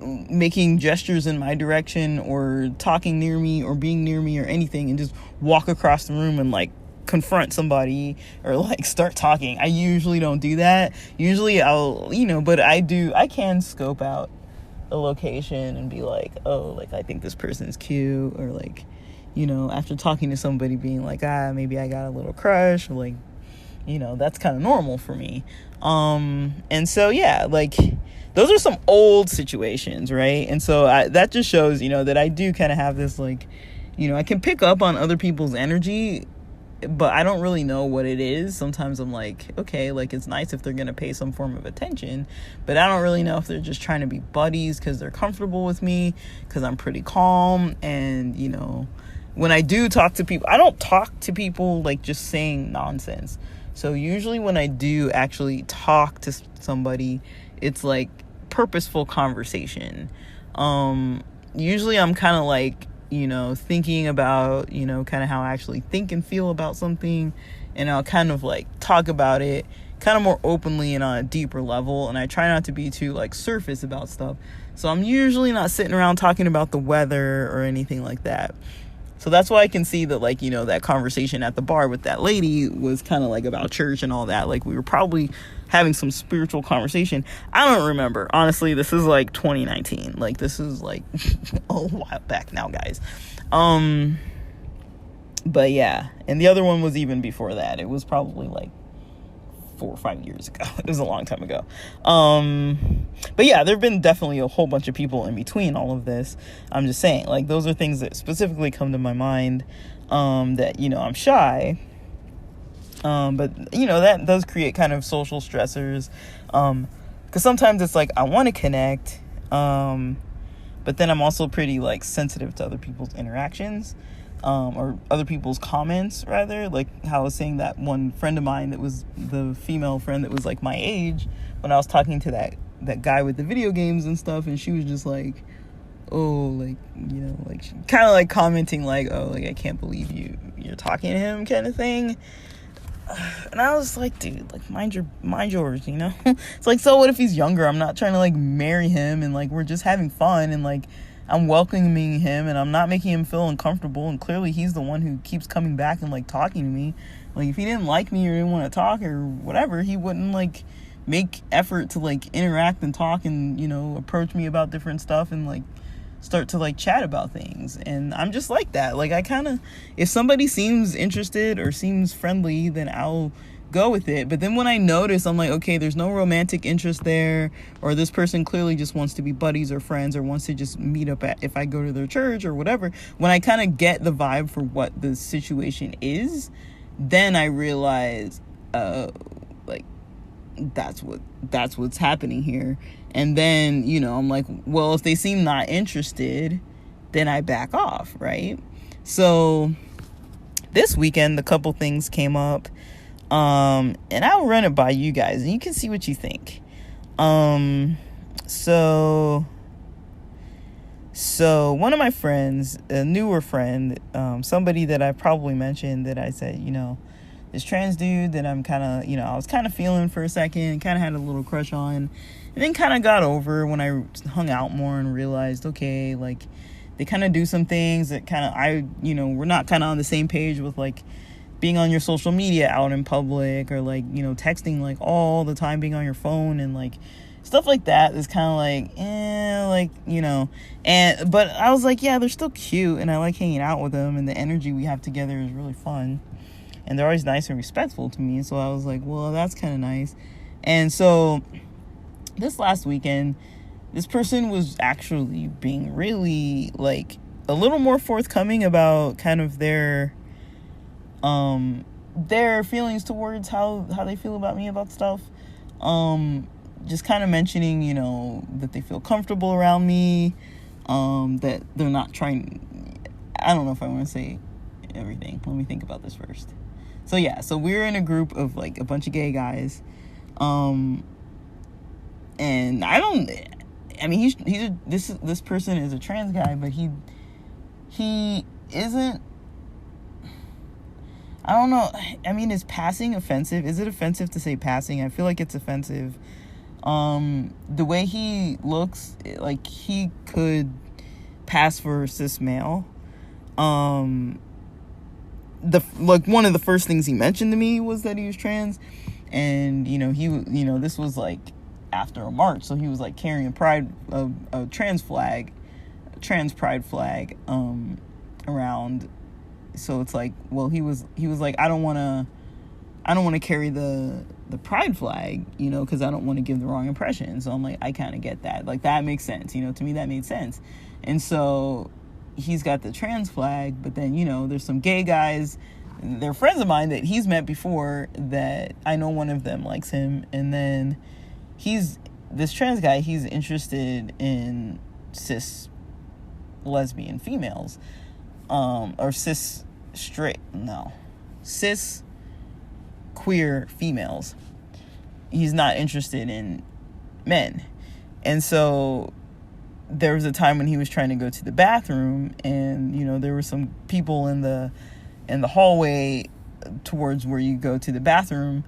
making gestures in my direction or talking near me or being near me or anything, and just walk across the room and like confront somebody or like start talking. I usually don't do that. Usually I'll, you know, but I can scope out a location and be like, oh, like, I think this person's cute, or like, you know, after talking to somebody being like, maybe I got a little crush, or like, you know, that's kind of normal for me. And so, yeah, like, those are some old situations, right? And so that just shows, you know, that I do kind of have this, like, you know, I can pick up on other people's energy, but I don't really know what it is. Sometimes I'm like, okay, like, it's nice if they're going to pay some form of attention, but I don't really know if they're just trying to be buddies because they're comfortable with me, because I'm pretty calm. And, you know, when I do talk to people, I don't talk to people like just saying nonsense. So usually when I do actually talk to somebody, it's like purposeful conversation. Usually I'm kind of like, you know, thinking about, you know, kind of how I actually think and feel about something, and I'll kind of like talk about it kind of more openly and on a deeper level, and I try not to be too like surface about stuff. So I'm usually not sitting around talking about the weather or anything like that. So that's why I can see that, like, you know, that conversation at the bar with that lady was kind of like about church and all that. Like, we were probably having some spiritual conversation. I don't remember. Honestly, this is like 2019. Like, this is like a while back now, guys. But yeah. And the other one was even before that. It was probably like 4 or 5 years ago. It was a long time ago. But yeah, there have been definitely a whole bunch of people in between all of this. I'm just saying, like, those are things that specifically come to my mind, that, you know, I'm shy. But, you know, that does create kind of social stressors. because sometimes it's like I want to connect, but then I'm also pretty like sensitive to other people's interactions, or other people's comments rather. Like how I was saying, that one friend of mine that was the female friend that was like my age, when I was talking to that guy with the video games and stuff, and she was just like, oh, like, you know, like kind of like commenting like, oh, like I can't believe you're talking to him kind of thing. And I was like, dude, like mind yours, you know. It's like, so what if he's younger? I'm not trying to like marry him, and like we're just having fun, and like I'm welcoming him, and I'm not making him feel uncomfortable, and clearly he's the one who keeps coming back and like talking to me. Like if he didn't like me or didn't want to talk or whatever, he wouldn't like make effort to like interact and talk and, you know, approach me about different stuff and like start to like chat about things. And I'm just like that. Like I kind of, if somebody seems interested or seems friendly, then I'll go with it. But then when I notice, I'm like, okay, there's no romantic interest there, or this person clearly just wants to be buddies or friends, or wants to just meet up at, if I go to their church or whatever, when I kind of get the vibe for what the situation is, then I realize like that's what's happening here. And then, you know, I'm like, well, if they seem not interested, then I back off, right? So this weekend, a couple things came up, and I'll run it by you guys, and you can see what you think. So one of my friends, a newer friend, somebody that I probably mentioned, that I said, you know, this trans dude that I'm kind of, you know, I was kind of feeling for a second, kind of had a little crush on, and then kind of got over when I hung out more and realized, okay, like they kind of do some things that kind of, you know, we're not kind of on the same page with like being on your social media out in public, or like, you know, texting like all the time, being on your phone, and like stuff like that is kind of like, like, you know. And but I was like, yeah, they're still cute, and I like hanging out with them, and the energy we have together is really fun, and they're always nice and respectful to me. So I was like, well, that's kind of nice. And so this last weekend, this person was actually being really like a little more forthcoming about kind of their feelings towards how they feel about me about stuff. Just kind of mentioning, you know, that they feel comfortable around me, that they're not trying, I don't know if I want to say everything. Let me think about this first. So yeah, so we're in a group of like a bunch of gay guys, and this person is a trans guy, but he isn't, I don't know. I mean, is passing offensive? Is it offensive to say passing? I feel like it's offensive. The way he looks, like he could pass for cis male. One of the first things he mentioned to me was that he was trans, and you know, this was like after a march, so he was like carrying a trans pride flag around. So it's like, well, he was like, I don't want to carry the pride flag, you know, because I don't want to give the wrong impression. So I'm like, I kind of get that. Like, that makes sense, you know, to me that made sense. And so he's got the trans flag, but then, you know, there's some gay guys, they're friends of mine that he's met before, that I know one of them likes him. And then this trans guy, he's interested in cis lesbian females, or cis queer females. He's not interested in men. And so there was a time when he was trying to go to the bathroom, and you know, there were some people in the hallway towards where you go to the bathroom,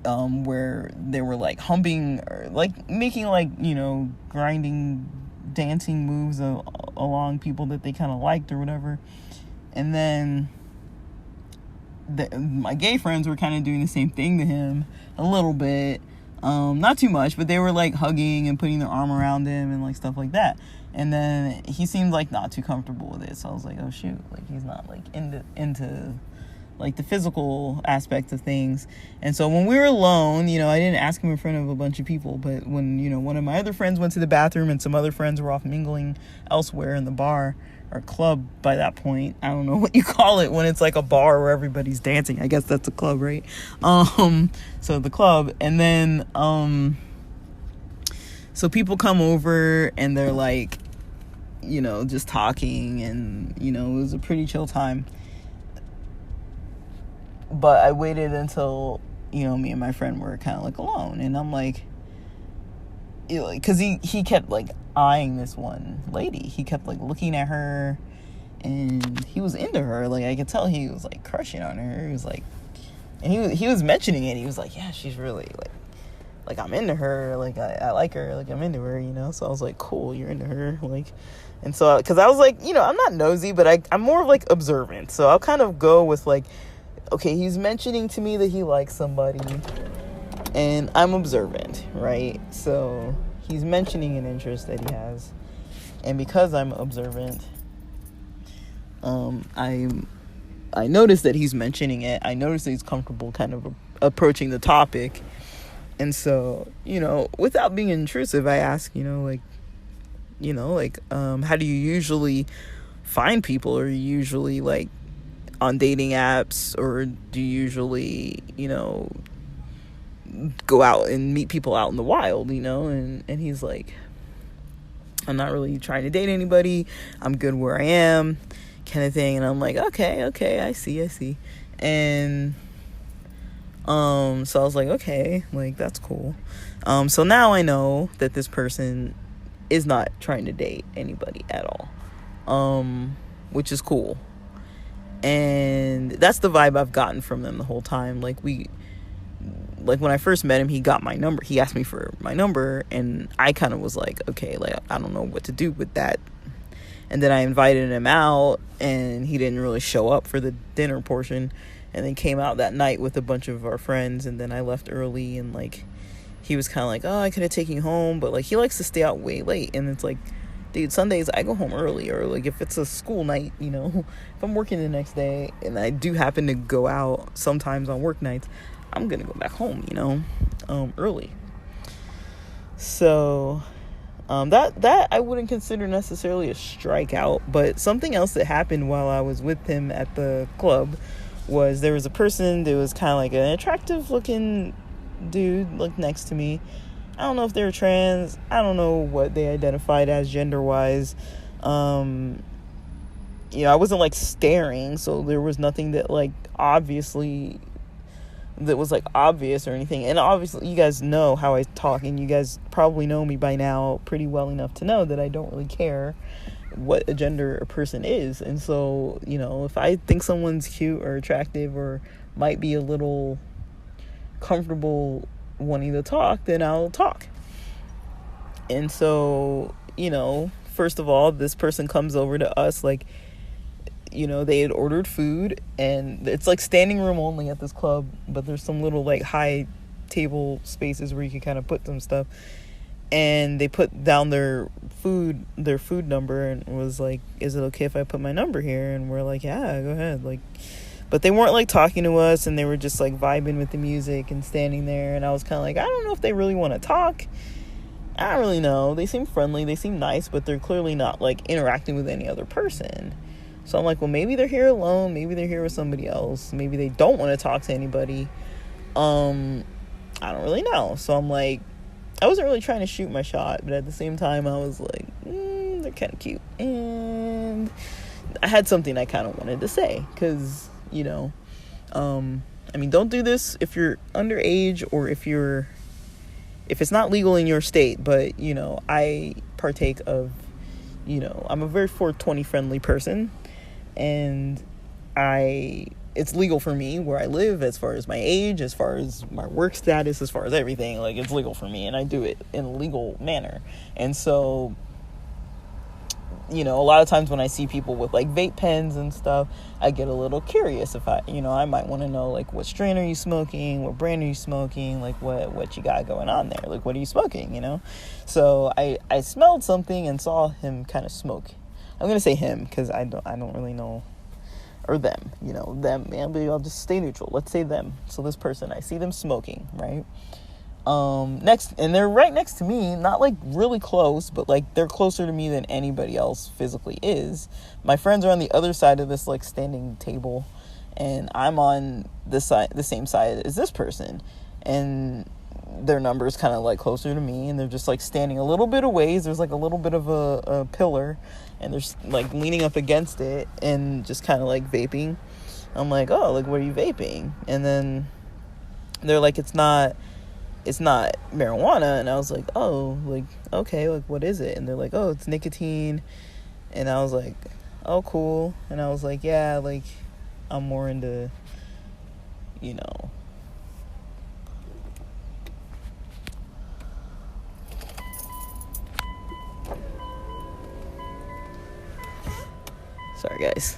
where they were like humping or like making like, you know, grinding, dancing moves along people that they kind of liked or whatever. And then my gay friends were kind of doing the same thing to him a little bit, not too much, but they were like hugging and putting their arm around him and like stuff like that. And then he seemed like not too comfortable with it, so I was like, oh shoot, like he's not like into like the physical aspect of things. And so when we were alone, you know, I didn't ask him in front of a bunch of people, but when, you know, one of my other friends went to the bathroom and some other friends were off mingling elsewhere in the bar or club by that point. I don't know what you call it when it's like a bar where everybody's dancing. I guess that's a club, right? So the club. And then So people come over and they're like, just talking, and it was a pretty chill time. But I waited until me and my friend were kind of like alone, and I'm like, because he kept like eyeing this one lady. He kept like looking at her, and he was into her. Like, I could tell he was like crushing on her. He was like, and he was mentioning it. He was like, yeah, she's really like I'm into her. Like, I like her. Like, I'm into her. So I was like, cool, you're into her. Like, and so because I was like, I'm not nosy, but I'm more of like observant. So I'll kind of go with like, okay, he's mentioning to me that he likes somebody, and I'm observant, right? So he's mentioning an interest that he has, and because I'm observant, I notice that he's mentioning it. I notice that he's comfortable kind of approaching the topic, and so without being intrusive, I ask, how do you usually find people? Are you usually like on dating apps, or do you usually go out and meet people out in the wild? And he's like, I'm not really trying to date anybody, I'm good where I am, kind of thing. And I'm like, okay, I see. And so I was like, okay, like, that's cool. So now I know that this person is not trying to date anybody at all, which is cool. And that's the vibe I've gotten from them the whole time. Like, when I first met him, he got my number. He asked me for my number, and I kind of was like, okay, like, I don't know what to do with that. And then I invited him out, and he didn't really show up for the dinner portion, and then came out that night with a bunch of our friends. And then I left early, and like, he was kind of like, oh, I could have taken you home, but like, he likes to stay out way late. And it's like, dude, Sundays I go home early, or like if it's a school night, if I'm working the next day and I do happen to go out sometimes on work nights, I'm gonna go back home, early. So that I wouldn't consider necessarily a strikeout. But something else that happened while I was with him at the club was there was a person that was kind of like an attractive looking dude like next to me. I don't know if they were trans. I don't know what they identified as gender-wise. I wasn't like staring, so there was nothing that like obviously that was like obvious or anything. And obviously, you guys know how I talk, and you guys probably know me by now pretty well enough to know that I don't really care what a gender a person is. And so, if I think someone's cute or attractive or might be a little comfortable wanting to talk, then I'll talk. And so, first of all, this person comes over to us, like, they had ordered food, and it's like standing room only at this club, but there's some little like high table spaces where you can kind of put some stuff. And they put down their food number, and was like, is it okay if I put my number here? And we're like, yeah, go ahead. Like, but they weren't like talking to us, and they were just like vibing with the music and standing there. And I was kind of like, I don't know if they really want to talk. I don't really know. They seem friendly, they seem nice, but they're clearly not like interacting with any other person. So I'm like, well, maybe they're here alone, maybe they're here with somebody else, maybe they don't want to talk to anybody. I don't really know. So I'm like, I wasn't really trying to shoot my shot, but at the same time I was like, they're kind of cute, and I had something I kind of wanted to say, because don't do this if you're underage, or if it's not legal in your state. But I partake of, I'm a very 420 friendly person, and it's legal for me where I live, as far as my age, as far as my work status, as far as everything. Like, it's legal for me, and I do it in a legal manner. And so, a lot of times when I see people with like vape pens and stuff, I get a little curious. If I might want to know, like, what strain are you smoking, what brand are you smoking, like what you got going on there, like, what are you smoking, So I smelled something and saw him kind of smoke. I'm gonna say him because I don't really know, or them, them, man, but I'll just stay neutral. Let's say them. So this person, I see them smoking, right? Next, and they're right next to me, not like really close, but like they're closer to me than anybody else physically is. My friends are on the other side of this like standing table, and I'm on this side, the same side as this person. And their number's kind of like closer to me, and they're just like standing a little bit away. There's like a little bit of a pillar, and they're like leaning up against it and just kind of like vaping. I'm like, oh, like, what are you vaping? And then they're like, it's not marijuana. And I was like, oh, like, okay, like, what is it? And they're like, oh, it's nicotine. And I was like, oh, cool. And I was like, yeah, like, I'm more into, sorry, guys.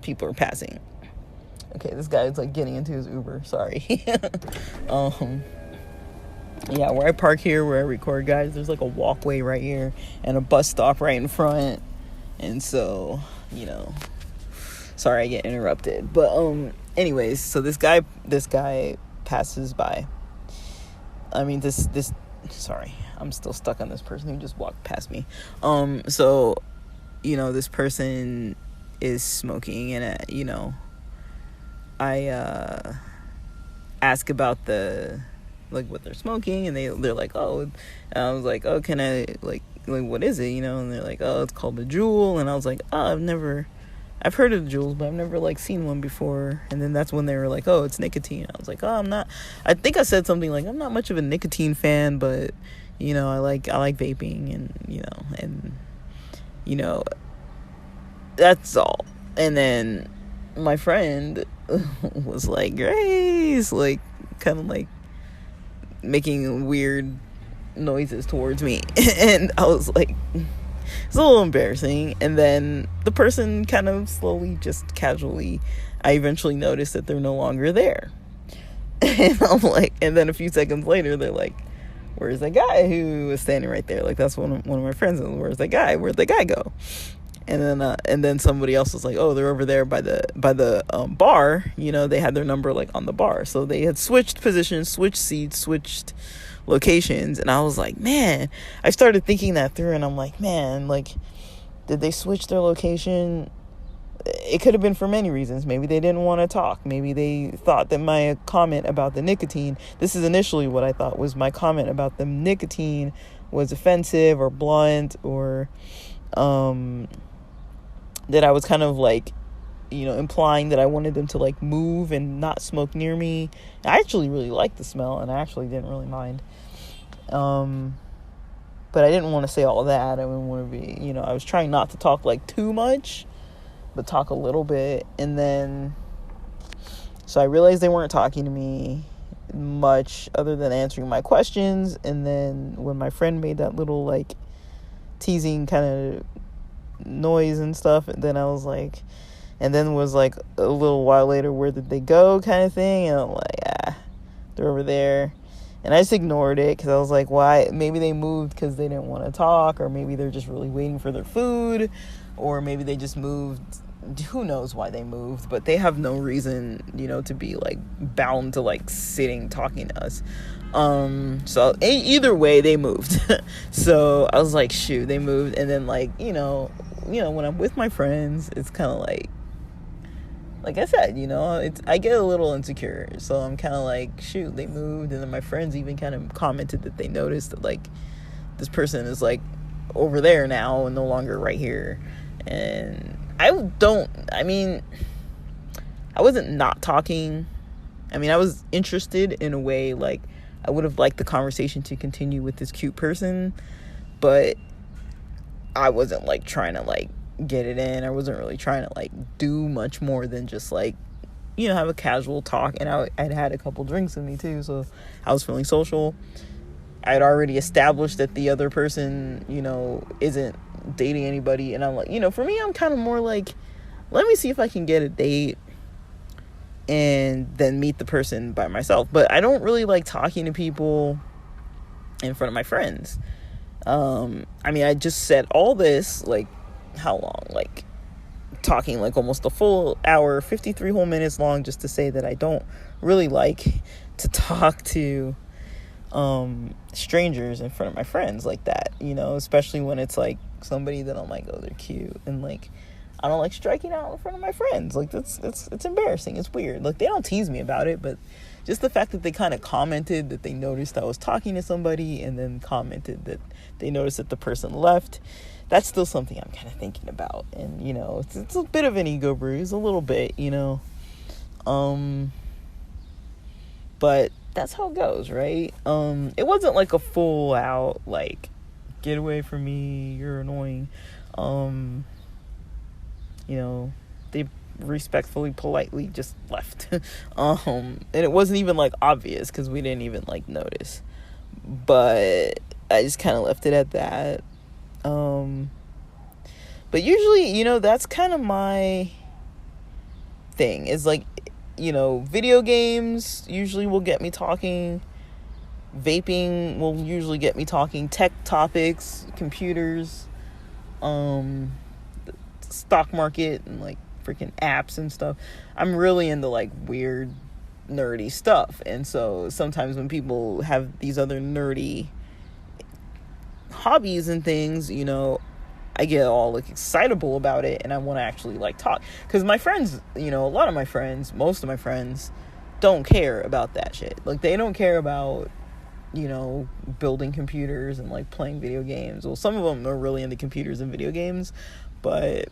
People are passing. Okay, this guy's like getting into his Uber. Sorry. Yeah, where I park here, where I record, guys, there's like a walkway right here and a bus stop right in front. And so, sorry I get interrupted. But anyways, so this guy passes by. I mean, this sorry, I'm still stuck on this person who just walked past me. So, this person is smoking, and I ask about what they're smoking, and they're like, oh, and I was like, oh, can I like what is it, and they're like, oh, it's called a jewel. And I was like, oh, I've heard of jewels, but I've never like seen one before. And then that's when they were like, oh, it's nicotine. I was like, oh, I think I said something like, I'm not much of a nicotine fan, but I like vaping, and that's all. And then my friend was like, Grace, like, kind of like making weird noises towards me. And I was like, it's a little embarrassing. And then the person kind of slowly, just casually, I eventually noticed that they're no longer there. And I'm like, and then a few seconds later, they're like, where's that guy who was standing right there? Like, that's one of my friends. Where's that guy? Where'd the guy go? And then somebody else was like, oh, they're over there by the bar. They had their number like on the bar, so they had switched positions, switched seats, switched locations. And I was like, man, I started thinking that through, and I'm like, man, like, did they switch their location? It could have been for many reasons. Maybe they didn't want to talk. Maybe they thought that my comment about the nicotine, this is initially what I thought was my comment about the nicotine, was offensive or blunt, or that I was kind of like, implying that I wanted them to like move and not smoke near me. I actually really liked the smell, and I actually didn't really mind. But I didn't want to say all that. I didn't want to be, I was trying not to talk like too much, but talk a little bit. And then, so I realized they weren't talking to me much other than answering my questions. And then when my friend made that little like teasing kind of noise and stuff, and then I was like, and then was like a little while later, where did they go, kind of thing. And I'm like, they're over there. And I just ignored it, because I was like, why? Maybe they moved because they didn't want to talk, or maybe they're just really waiting for their food, or maybe they just moved. Who knows why they moved? But they have no reason, to be like bound to like sitting talking to us. So either way, they moved. So I was like, shoot, they moved. And then like, when I'm with my friends, it's kind of like I said, I get a little insecure. So I'm kind of like, shoot, they moved. And then my friends even kind of commented that they noticed that like this person is like over there now and no longer right here. And I wasn't not talking. I mean, I was interested in a way. Like, I would have liked the conversation to continue with this cute person, but I wasn't like trying to like get it in. I wasn't really trying to like do much more than just like, have a casual talk. And I'd had a couple drinks with me too, so I was feeling social. I'd already established that the other person, isn't dating anybody. And I'm like, for me, I'm kind of more like, let me see if I can get a date and then meet the person by myself. But I don't really like talking to people in front of my friends. I just said all this, like, how long? Like, talking like almost a full hour, 53 whole minutes long, just to say that I don't really like to talk to strangers in front of my friends like that, especially when it's like somebody that I'm like, oh, they're cute, and like I don't like striking out in front of my friends. Like, it's embarrassing. It's weird. Like, they don't tease me about it, but just the fact that they kind of commented that they noticed I was talking to somebody, and then commented that they noticed that the person left. That's still something I'm kind of thinking about. And, you know, it's a bit of an ego bruise, a little bit, you know. But that's how it goes, right? It wasn't like a full out, like, get away from me, you're annoying. You know, they respectfully, politely just left. And it wasn't even, like, obvious, because we didn't even, like, notice. But I just kind of left it at that. But usually, you know, that's kind of my thing, is like, you know, video games usually will get me talking, vaping will usually get me talking, tech topics, computers, stock market, and like freaking apps and stuff. I'm really into like weird nerdy stuff, and so sometimes when people have these other nerdy hobbies and things, you know, I get all like excitable about it, and I want to actually like talk, because my friends, you know, a lot of my friends, most of my friends don't care about that shit. Like, they don't care about, you know, building computers and like playing video games. Well, some of them are really into computers and video games, but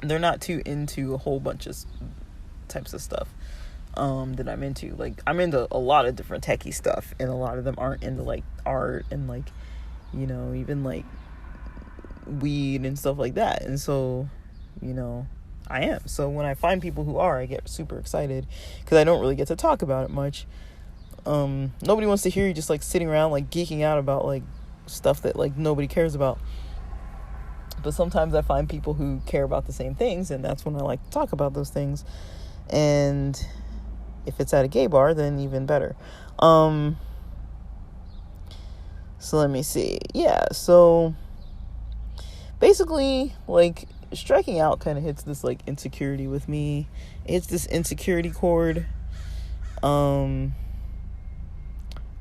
they're not too into a whole bunch of types of stuff that I'm into. Like, I'm into a lot of different techie stuff, and a lot of them aren't into like art and like, you know, even like weed and stuff like that. And so, you know, I am. So when I find people who are, I get super excited, because I don't really get to talk about it much. Nobody wants to hear you just like sitting around like geeking out about like stuff that like nobody cares about. But sometimes I find people who care about the same things, and that's when I like to talk about those things. And if it's at a gay bar, then even better. So let me see. Yeah, so basically, like, striking out kind of hits this like insecurity with me. It hits this insecurity chord. One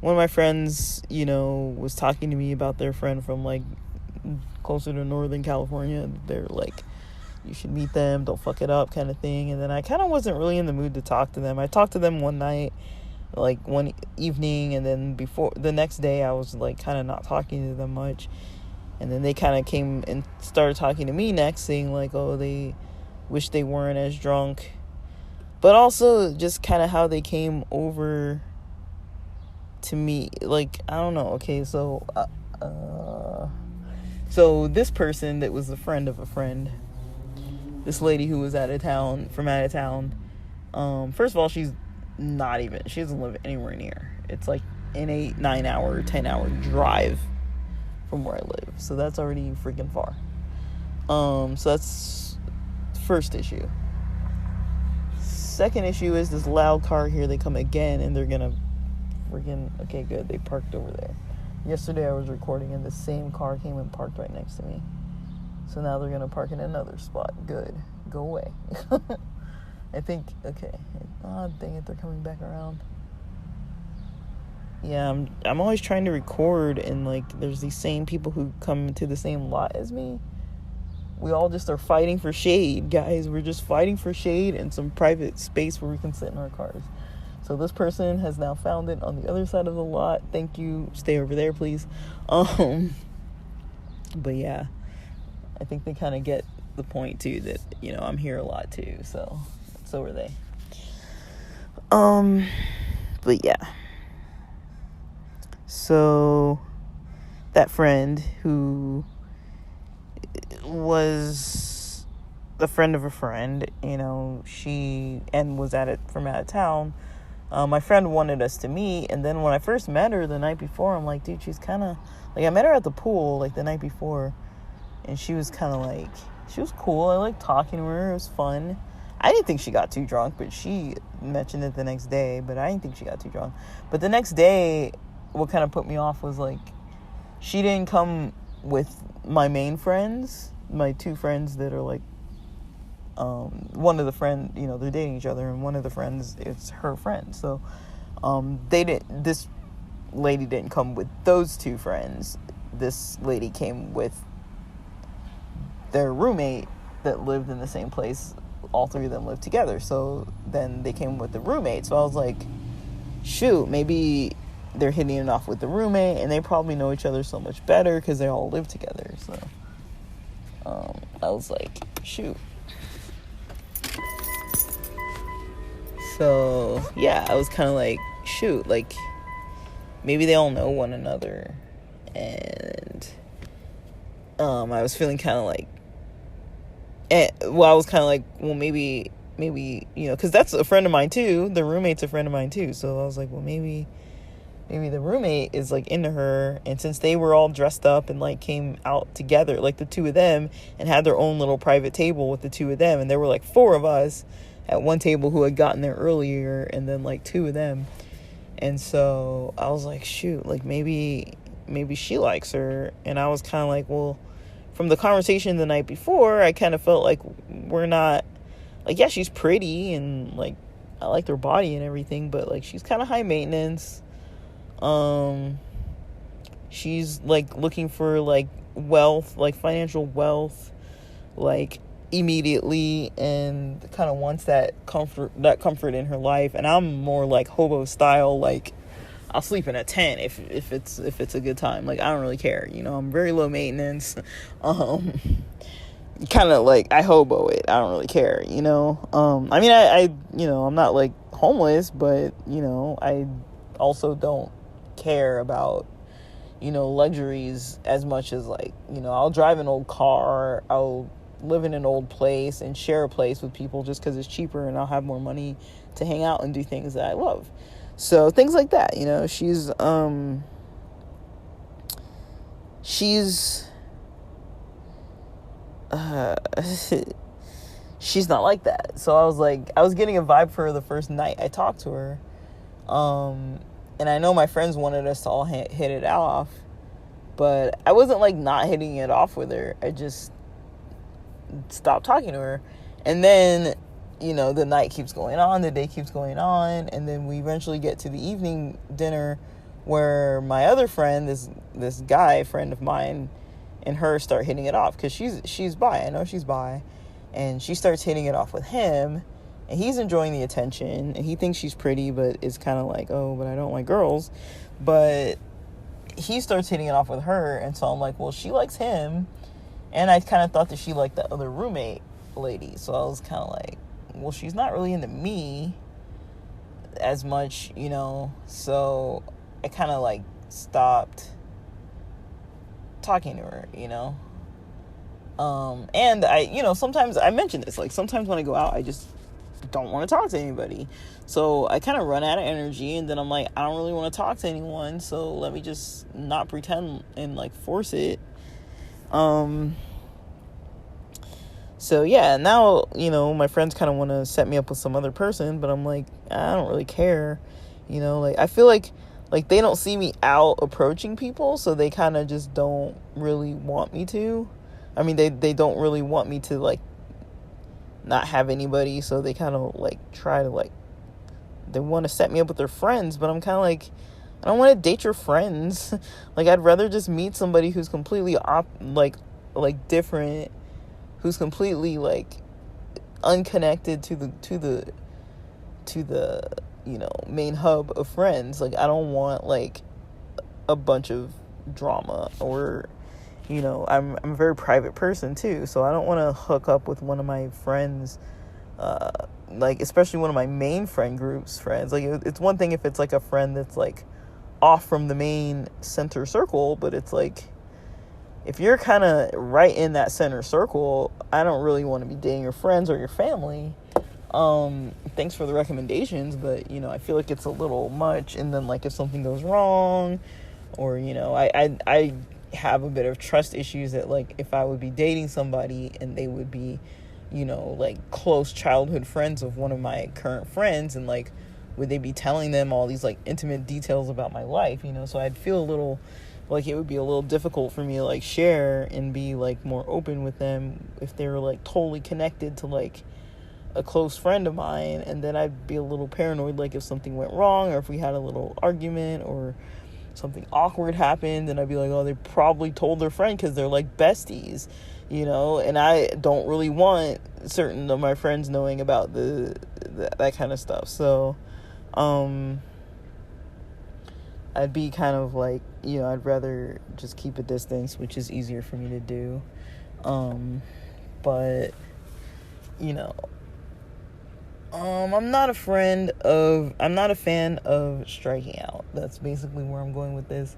of my friends, you know, was talking to me about their friend from like closer to Northern California. They're like, you should meet them, don't fuck it up, kind of thing. And then I kind of wasn't really in the mood to talk to them. I talked to them one night, like one evening, and then before the next day I was like kind of not talking to them much. And then they kind of came and started talking to me next, saying like, oh, they wish they weren't as drunk. But also just kind of how they came over to me. Like, I don't know. Okay, so so this person that was a friend of a friend, this lady who was from out of town, first of all, she doesn't live anywhere near. It's like an 8, 9 hour, 10 hour drive from where I live. So that's already freaking far. So that's the first issue. Second issue is this loud car. Here they come again, and they're gonna freaking, okay, good, they parked over there. Yesterday I was recording and the same car came and parked right next to me. So now they're gonna park in another spot. Good, go away. I think, okay, oh dang it, they're coming back around. Yeah, I'm always trying to record, and like there's these same people who come to the same lot as me. We all just are fighting for shade, guys. We're just fighting for shade and some private space where we can sit in our cars. So this person has now found it on the other side of the lot. Thank you. Stay over there, please. But yeah, I think they kind of get the point too, that, you know, I'm here a lot too. So are they. But yeah. So that friend who was the friend of a friend, you know, was from out of town. My friend wanted us to meet, and then when I first met her the night before, I'm like, dude, she's kind of like, I met her at the pool like the night before, and she was kind of like, she was cool. I liked talking to her. It was fun. I didn't think she got too drunk, but she mentioned it the next day, but I didn't think she got too drunk. But the next day, what kind of put me off was like, she didn't come with my main friends, my two friends that are like, one of the friend, you know, they're dating each other, and one of the friends, it's her friend. So this lady didn't come with those two friends. This lady came with their roommate that lived in the same place all three of them lived together. So then they came with the roommate. So I was like, shoot, maybe they're hitting it off with the roommate, and they probably know each other so much better because they all live together. So I was like, shoot. So yeah, I was kind of like, shoot, like maybe they all know one another. And I was feeling kind of like, I was kind of like, well, maybe, because that's a friend of mine too. The roommate's a friend of mine too. So I was like, well, maybe the roommate is like into her. And since they were all dressed up and like came out together, like the two of them, and had their own little private table with the two of them, and there were like four of us at one table who had gotten there earlier, and then like two of them. And so I was like, shoot, like maybe she likes her. And I was kind of like, well, from the conversation the night before, I kind of felt like we're not, like, yeah, she's pretty and like I like her body and everything, but like she's kind of high maintenance. She's like looking for like wealth, like financial wealth, like immediately, and kind of wants that comfort in her life. And I'm more like hobo style, like I'll sleep in a tent if it's a good time. Like I don't really care, I'm very low maintenance. Kind of like I hobo it. I don't really care, I mean, I I'm not like homeless, but I also don't care about luxuries as much as like I'll drive an old car, I'll live in an old place and share a place with people just because it's cheaper, and I'll have more money to hang out and do things that I love. So things like that, she's she's not like that. So I was getting a vibe for her the first night I talked to her. And I know my friends wanted us to all hit it off, but I wasn't like not hitting it off with her. I just stopped talking to her. And then, the night keeps going on, the day keeps going on, and then we eventually get to the evening dinner where my other friend, this guy friend of mine, and her start hitting it off because she's bi. I know she's bi, and she starts hitting it off with him, and he's enjoying the attention, and he thinks she's pretty, but is kind of like, oh, but I don't like girls. But he starts hitting it off with her, and so I'm like, well, she likes him, and I kind of thought that she liked the other roommate lady. So I was kind of like, well, she's not really into me as much, so I kind of like stopped talking to her, and I, sometimes I mention this, like sometimes when I go out, I just don't want to talk to anybody. So I kind of run out of energy, and then I'm like, I don't really want to talk to anyone, so let me just not pretend and like force it. So yeah, now, my friends kind of want to set me up with some other person, but I'm like, I don't really care. Like I feel like they don't see me out approaching people, so they kind of just don't really want me to. I mean, they don't really want me to like not have anybody, so they kind of like try to like, they want to set me up with their friends, but I'm kind of like, I don't want to date your friends. Like I'd rather just meet somebody who's completely different, who's completely like unconnected to the main hub of friends. Like I don't want like a bunch of drama, or I'm a very private person too, so I don't want to hook up with one of my friends, like especially one of my main friend group's friends. Like it's one thing if it's like a friend that's like off from the main center circle, but it's like if you're kind of right in that center circle, I don't really want to be dating your friends or your family. Thanks for the recommendations, but I feel like it's a little much. And then like if something goes wrong, or I have a bit of trust issues that like if I would be dating somebody and they would be like close childhood friends of one of my current friends, and like would they be telling them all these like intimate details about my life, so I'd feel a little like it would be a little difficult for me to like share and be like more open with them if they were like totally connected to like a close friend of mine. And then I'd be a little paranoid, like if something went wrong, or if we had a little argument, or something awkward happened, and I'd be like, oh, they probably told their friend because they're like besties, and I don't really want certain of my friends knowing about that kind of stuff. So I'd be kind of like, I'd rather just keep a distance, which is easier for me to do. But I'm not a fan of striking out. That's basically where I'm going with this.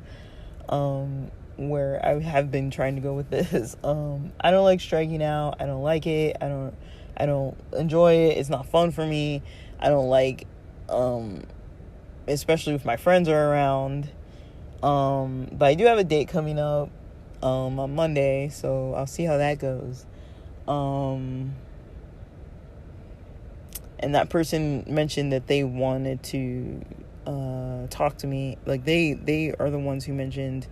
Where I have been trying to go with this. I don't like striking out. I don't like it. I don't enjoy it. It's not fun for me. I don't like, especially if my friends are around. But I do have a date coming up, on Monday, so I'll see how that goes. And that person mentioned that they wanted to talk to me. Like they are the ones who mentioned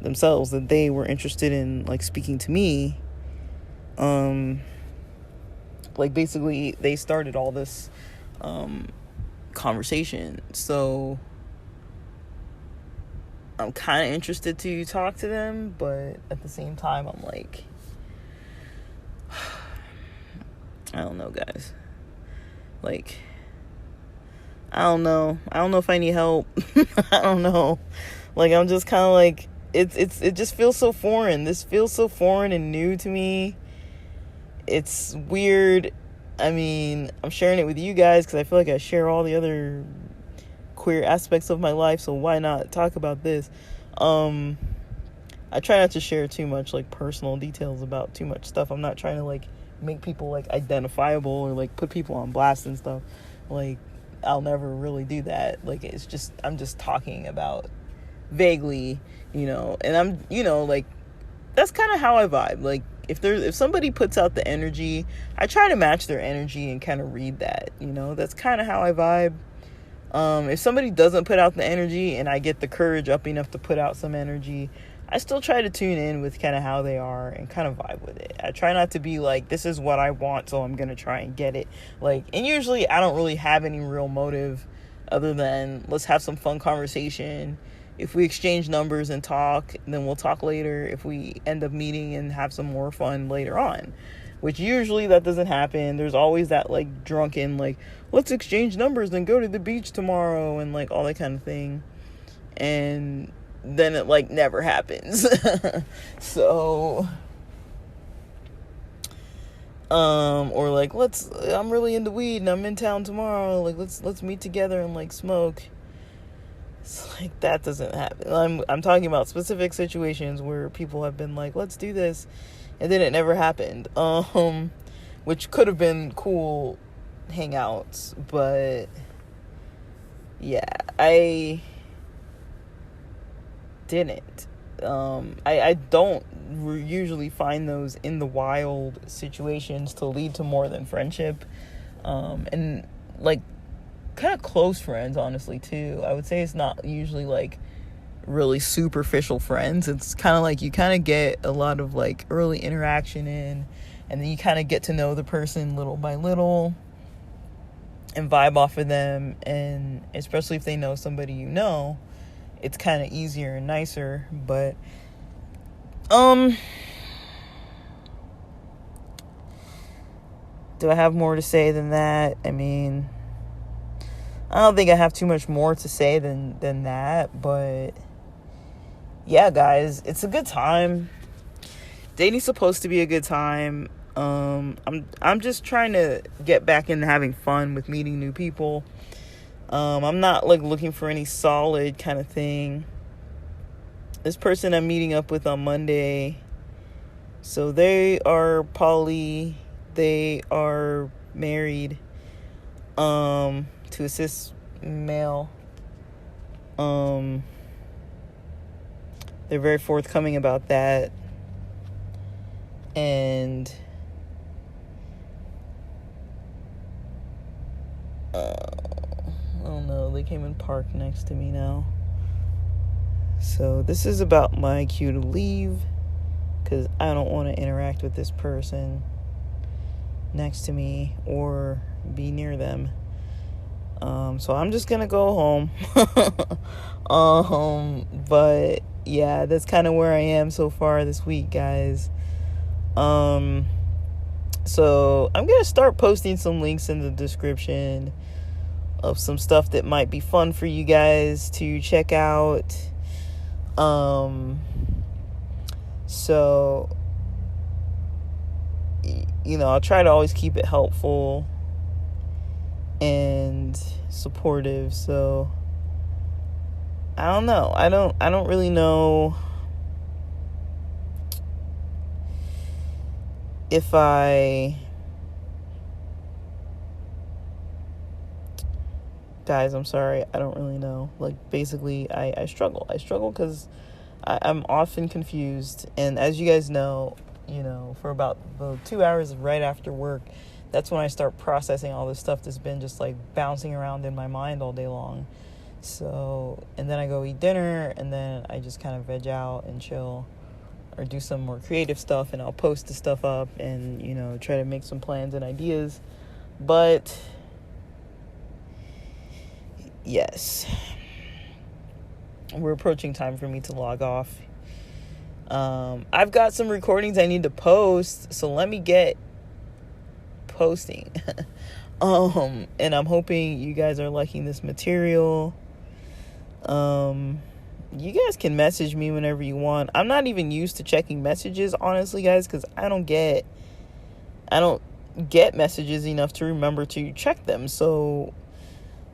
themselves that they were interested in like speaking to me. Like basically they started all this conversation. So I'm kind of interested to talk to them, but at the same time I'm like, I don't know, guys. Like, I don't know if I need help. I don't know. Like, I'm just kind of like, it just feels so foreign. This feels so foreign and new to me. It's weird. I mean, I'm sharing it with you guys because I feel like I share all the other queer aspects of my life, so why not talk about this? I try not to share too much like personal details about too much stuff. I'm not trying to like make people like identifiable or like put people on blast and stuff. Like, I'll never really do that. Like, it's just, I'm just talking about vaguely, and I'm, like, that's kind of how I vibe. Like, if somebody puts out the energy, I try to match their energy and kind of read that, that's kind of how I vibe. If somebody doesn't put out the energy and I get the courage up enough to put out some energy, I still try to tune in with kind of how they are and kind of vibe with it. I try not to be like, this is what I want, so I'm going to try and get it. Like, and usually I don't really have any real motive other than let's have some fun conversation. If we exchange numbers and talk, then we'll talk later. If we end up meeting and have some more fun later on, which usually that doesn't happen. There's always that like drunken, like, let's exchange numbers and go to the beach tomorrow and like all that kind of thing. And then it like never happens. So or like, I'm really into weed and I'm in town tomorrow, like let's meet together and like smoke. It's like that doesn't happen. I'm talking about specific situations where people have been like, let's do this, and then it never happened. Which could have been cool hangouts, but yeah, I didn't. I don't usually find those in the wild situations to lead to more than friendship, and like kind of close friends, honestly, too. I would say it's not usually like really superficial friends. It's kind of like you kind of get a lot of like early interaction in, and then you kind of get to know the person little by little and vibe off of them. And especially if they know somebody it's kind of easier and nicer. But do I have more to say than that? I mean, I don't think I have too much more to say than that, but yeah, guys, it's a good time. Dating's supposed to be a good time. I'm just trying to get back into having fun with meeting new people. I'm not like looking for any solid kind of thing. This person I'm meeting up with on Monday, so they are poly, they are married, to a cis male. They're very forthcoming about that. And I don't know, they came and parked next to me now. So this is about my cue to leave, because I don't want to interact with this person next to me or be near them. So I'm just gonna go home. But yeah, that's kind of where I am so far this week, guys. So I'm gonna start posting some links in the description of some stuff that might be fun for you guys to check out. So, I'll try to always keep it helpful and supportive. So I don't know. I don't really know if guys, I'm sorry, I don't really know. Like, basically, I struggle because I'm often confused, and as you guys know, for about the 2 hours right after work, that's when I start processing all this stuff that's been just like bouncing around in my mind all day long. So, and then I go eat dinner, and then I just kind of veg out and chill or do some more creative stuff, and I'll post the stuff up and, try to make some plans and ideas. But yes, we're approaching time for me to log off. I've got some recordings I need to post, so let me get posting. And I'm hoping you guys are liking this material. You guys can message me whenever you want. I'm not even used to checking messages, honestly, guys, because I don't get messages enough to remember to check them. So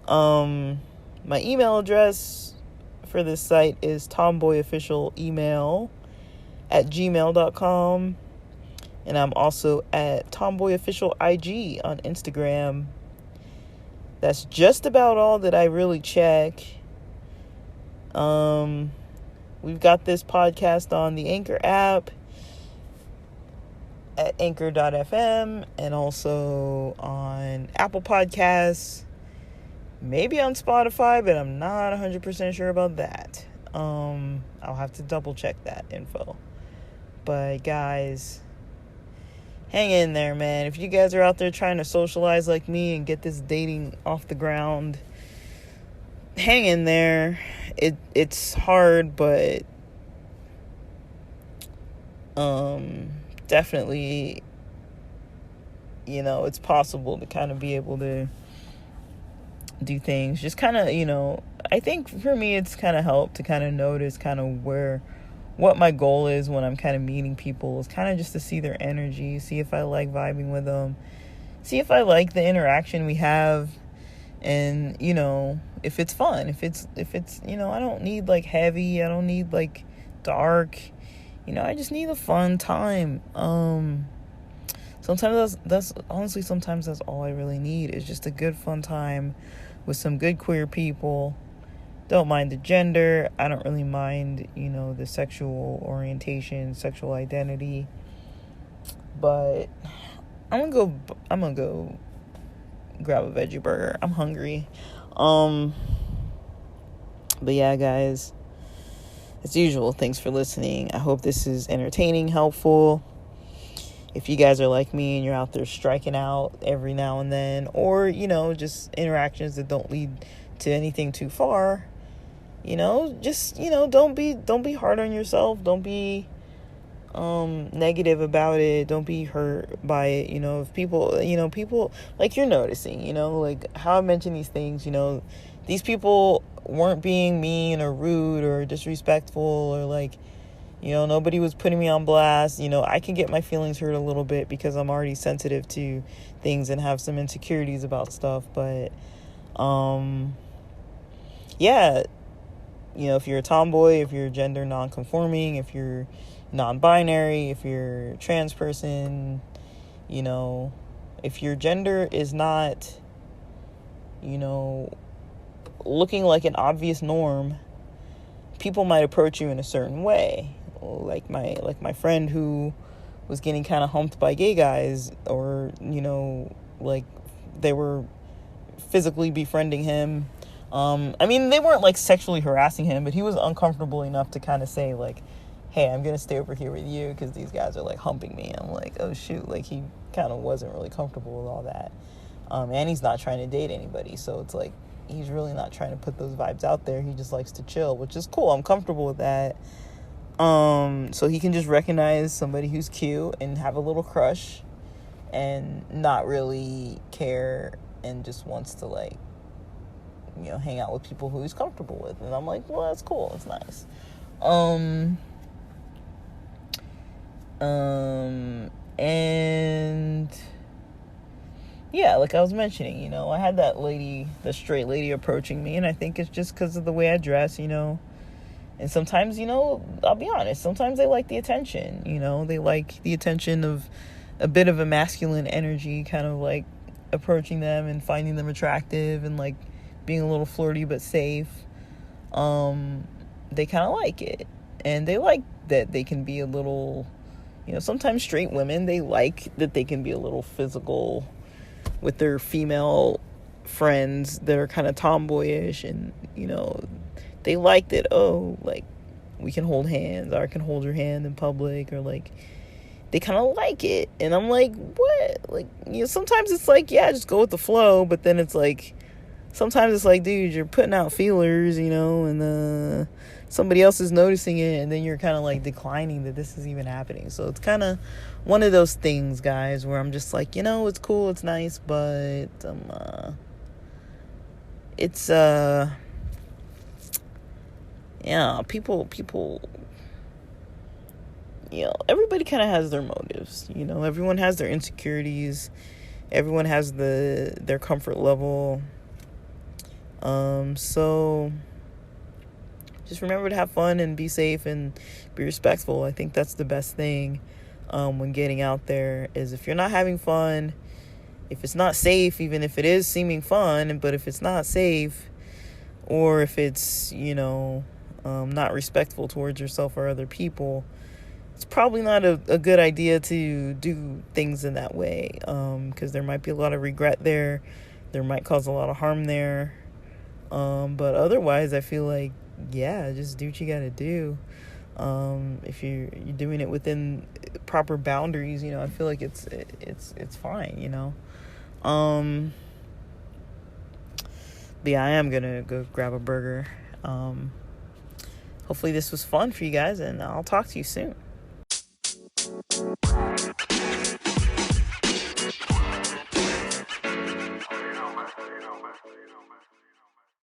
my email address for this site is tomboyofficialemail@gmail.com, and I'm also at tomboyofficialig on Instagram. That's just about all that I really check. We've got this podcast on the Anchor app at anchor.fm, and also on Apple Podcasts, maybe on Spotify, but I'm not 100% sure about that. I'll have to double check that info. But guys, hang in there, man. If you guys are out there trying to socialize like me and get this dating off the ground, hang in there. It's hard, but definitely, it's possible to kind of be able to do things. Just kind of, I think for me it's kind of helped to kind of notice kind of what my goal is when I'm kind of meeting people, is kind of just to see their energy, see if I like vibing with them, see if I like the interaction we have, and if it's fun, if it's I don't need like heavy, I don't need like dark, I just need a fun time. Sometimes that's honestly, sometimes that's all I really need, is just a good fun time with some good queer people. Don't mind the gender. I don't really mind, the sexual orientation, sexual identity. But I'm gonna go grab a veggie burger. I'm hungry. But yeah, guys, as usual, thanks for listening. I hope this is entertaining, helpful. If you guys are like me and you're out there striking out every now and then, or, just interactions that don't lead to anything too far, just, don't be hard on yourself. Don't be negative about it. Don't be hurt by it. If people like, you're noticing, like how I mentioned these things, these people weren't being mean or rude or disrespectful, or like, nobody was putting me on blast. I can get my feelings hurt a little bit because I'm already sensitive to things and have some insecurities about stuff. But, yeah, if you're a tomboy, if you're gender non-conforming, if you're non-binary, if you're a trans person, if your gender is not, looking like an obvious norm, people might approach you in a certain way. Like my friend who was getting kind of humped by gay guys, or like they were physically befriending him. They weren't like sexually harassing him, but he was uncomfortable enough to kind of say like, hey, I'm gonna stay over here with you because these guys are like humping me. I'm like, oh shoot, like he kind of wasn't really comfortable with all that. And he's not trying to date anybody, so it's like he's really not trying to put those vibes out there. He just likes to chill, which is cool. I'm comfortable with that. So he can just recognize somebody who's cute and have a little crush and not really care and just wants to, like, you know, hang out with people who he's comfortable with. And I'm like, well, that's cool. It's nice. And yeah, like I was mentioning, you know, I had that lady, the straight lady approaching me, and I think it's just because of the way I dress, you know. And sometimes, you know, I'll be honest, sometimes they like the attention, you know. They like the attention of a bit of a masculine energy, kind of like approaching them and finding them attractive and like being a little flirty but safe. They kind of like it. And they like that they can be a little, you know, sometimes straight women, they like that they can be a little physical with their female friends that are kind of tomboyish, and, you know, they like that, oh, like, we can hold hands, or I can hold your hand in public, or, like, they kind of like it. And I'm like, what? Like, you know, sometimes it's like, yeah, just go with the flow, but then it's like, sometimes it's like, dude, you're putting out feelers, you know, and somebody else is noticing it, and then you're kind of like declining that this is even happening. So it's kind of one of those things, guys, where I'm just like, you know, it's cool, it's nice, but it's yeah, people, you know, everybody kind of has their motives, you know. Everyone has their insecurities, everyone has their comfort level. So just remember to have fun and be safe and be respectful. I think that's the best thing when getting out there, is if you're not having fun, if it's not safe, even if it is seeming fun, but if it's not safe, or if it's, you know, not respectful towards yourself or other people, it's probably not a good idea to do things in that way, because there might be a lot of regret there. There might cause a lot of harm there. But otherwise, I feel like, yeah, just do what you gotta do. If you're doing it within proper boundaries, you know, I feel like it's fine, you know. But yeah, I am gonna go grab a burger. Hopefully this was fun for you guys, and I'll talk to you soon.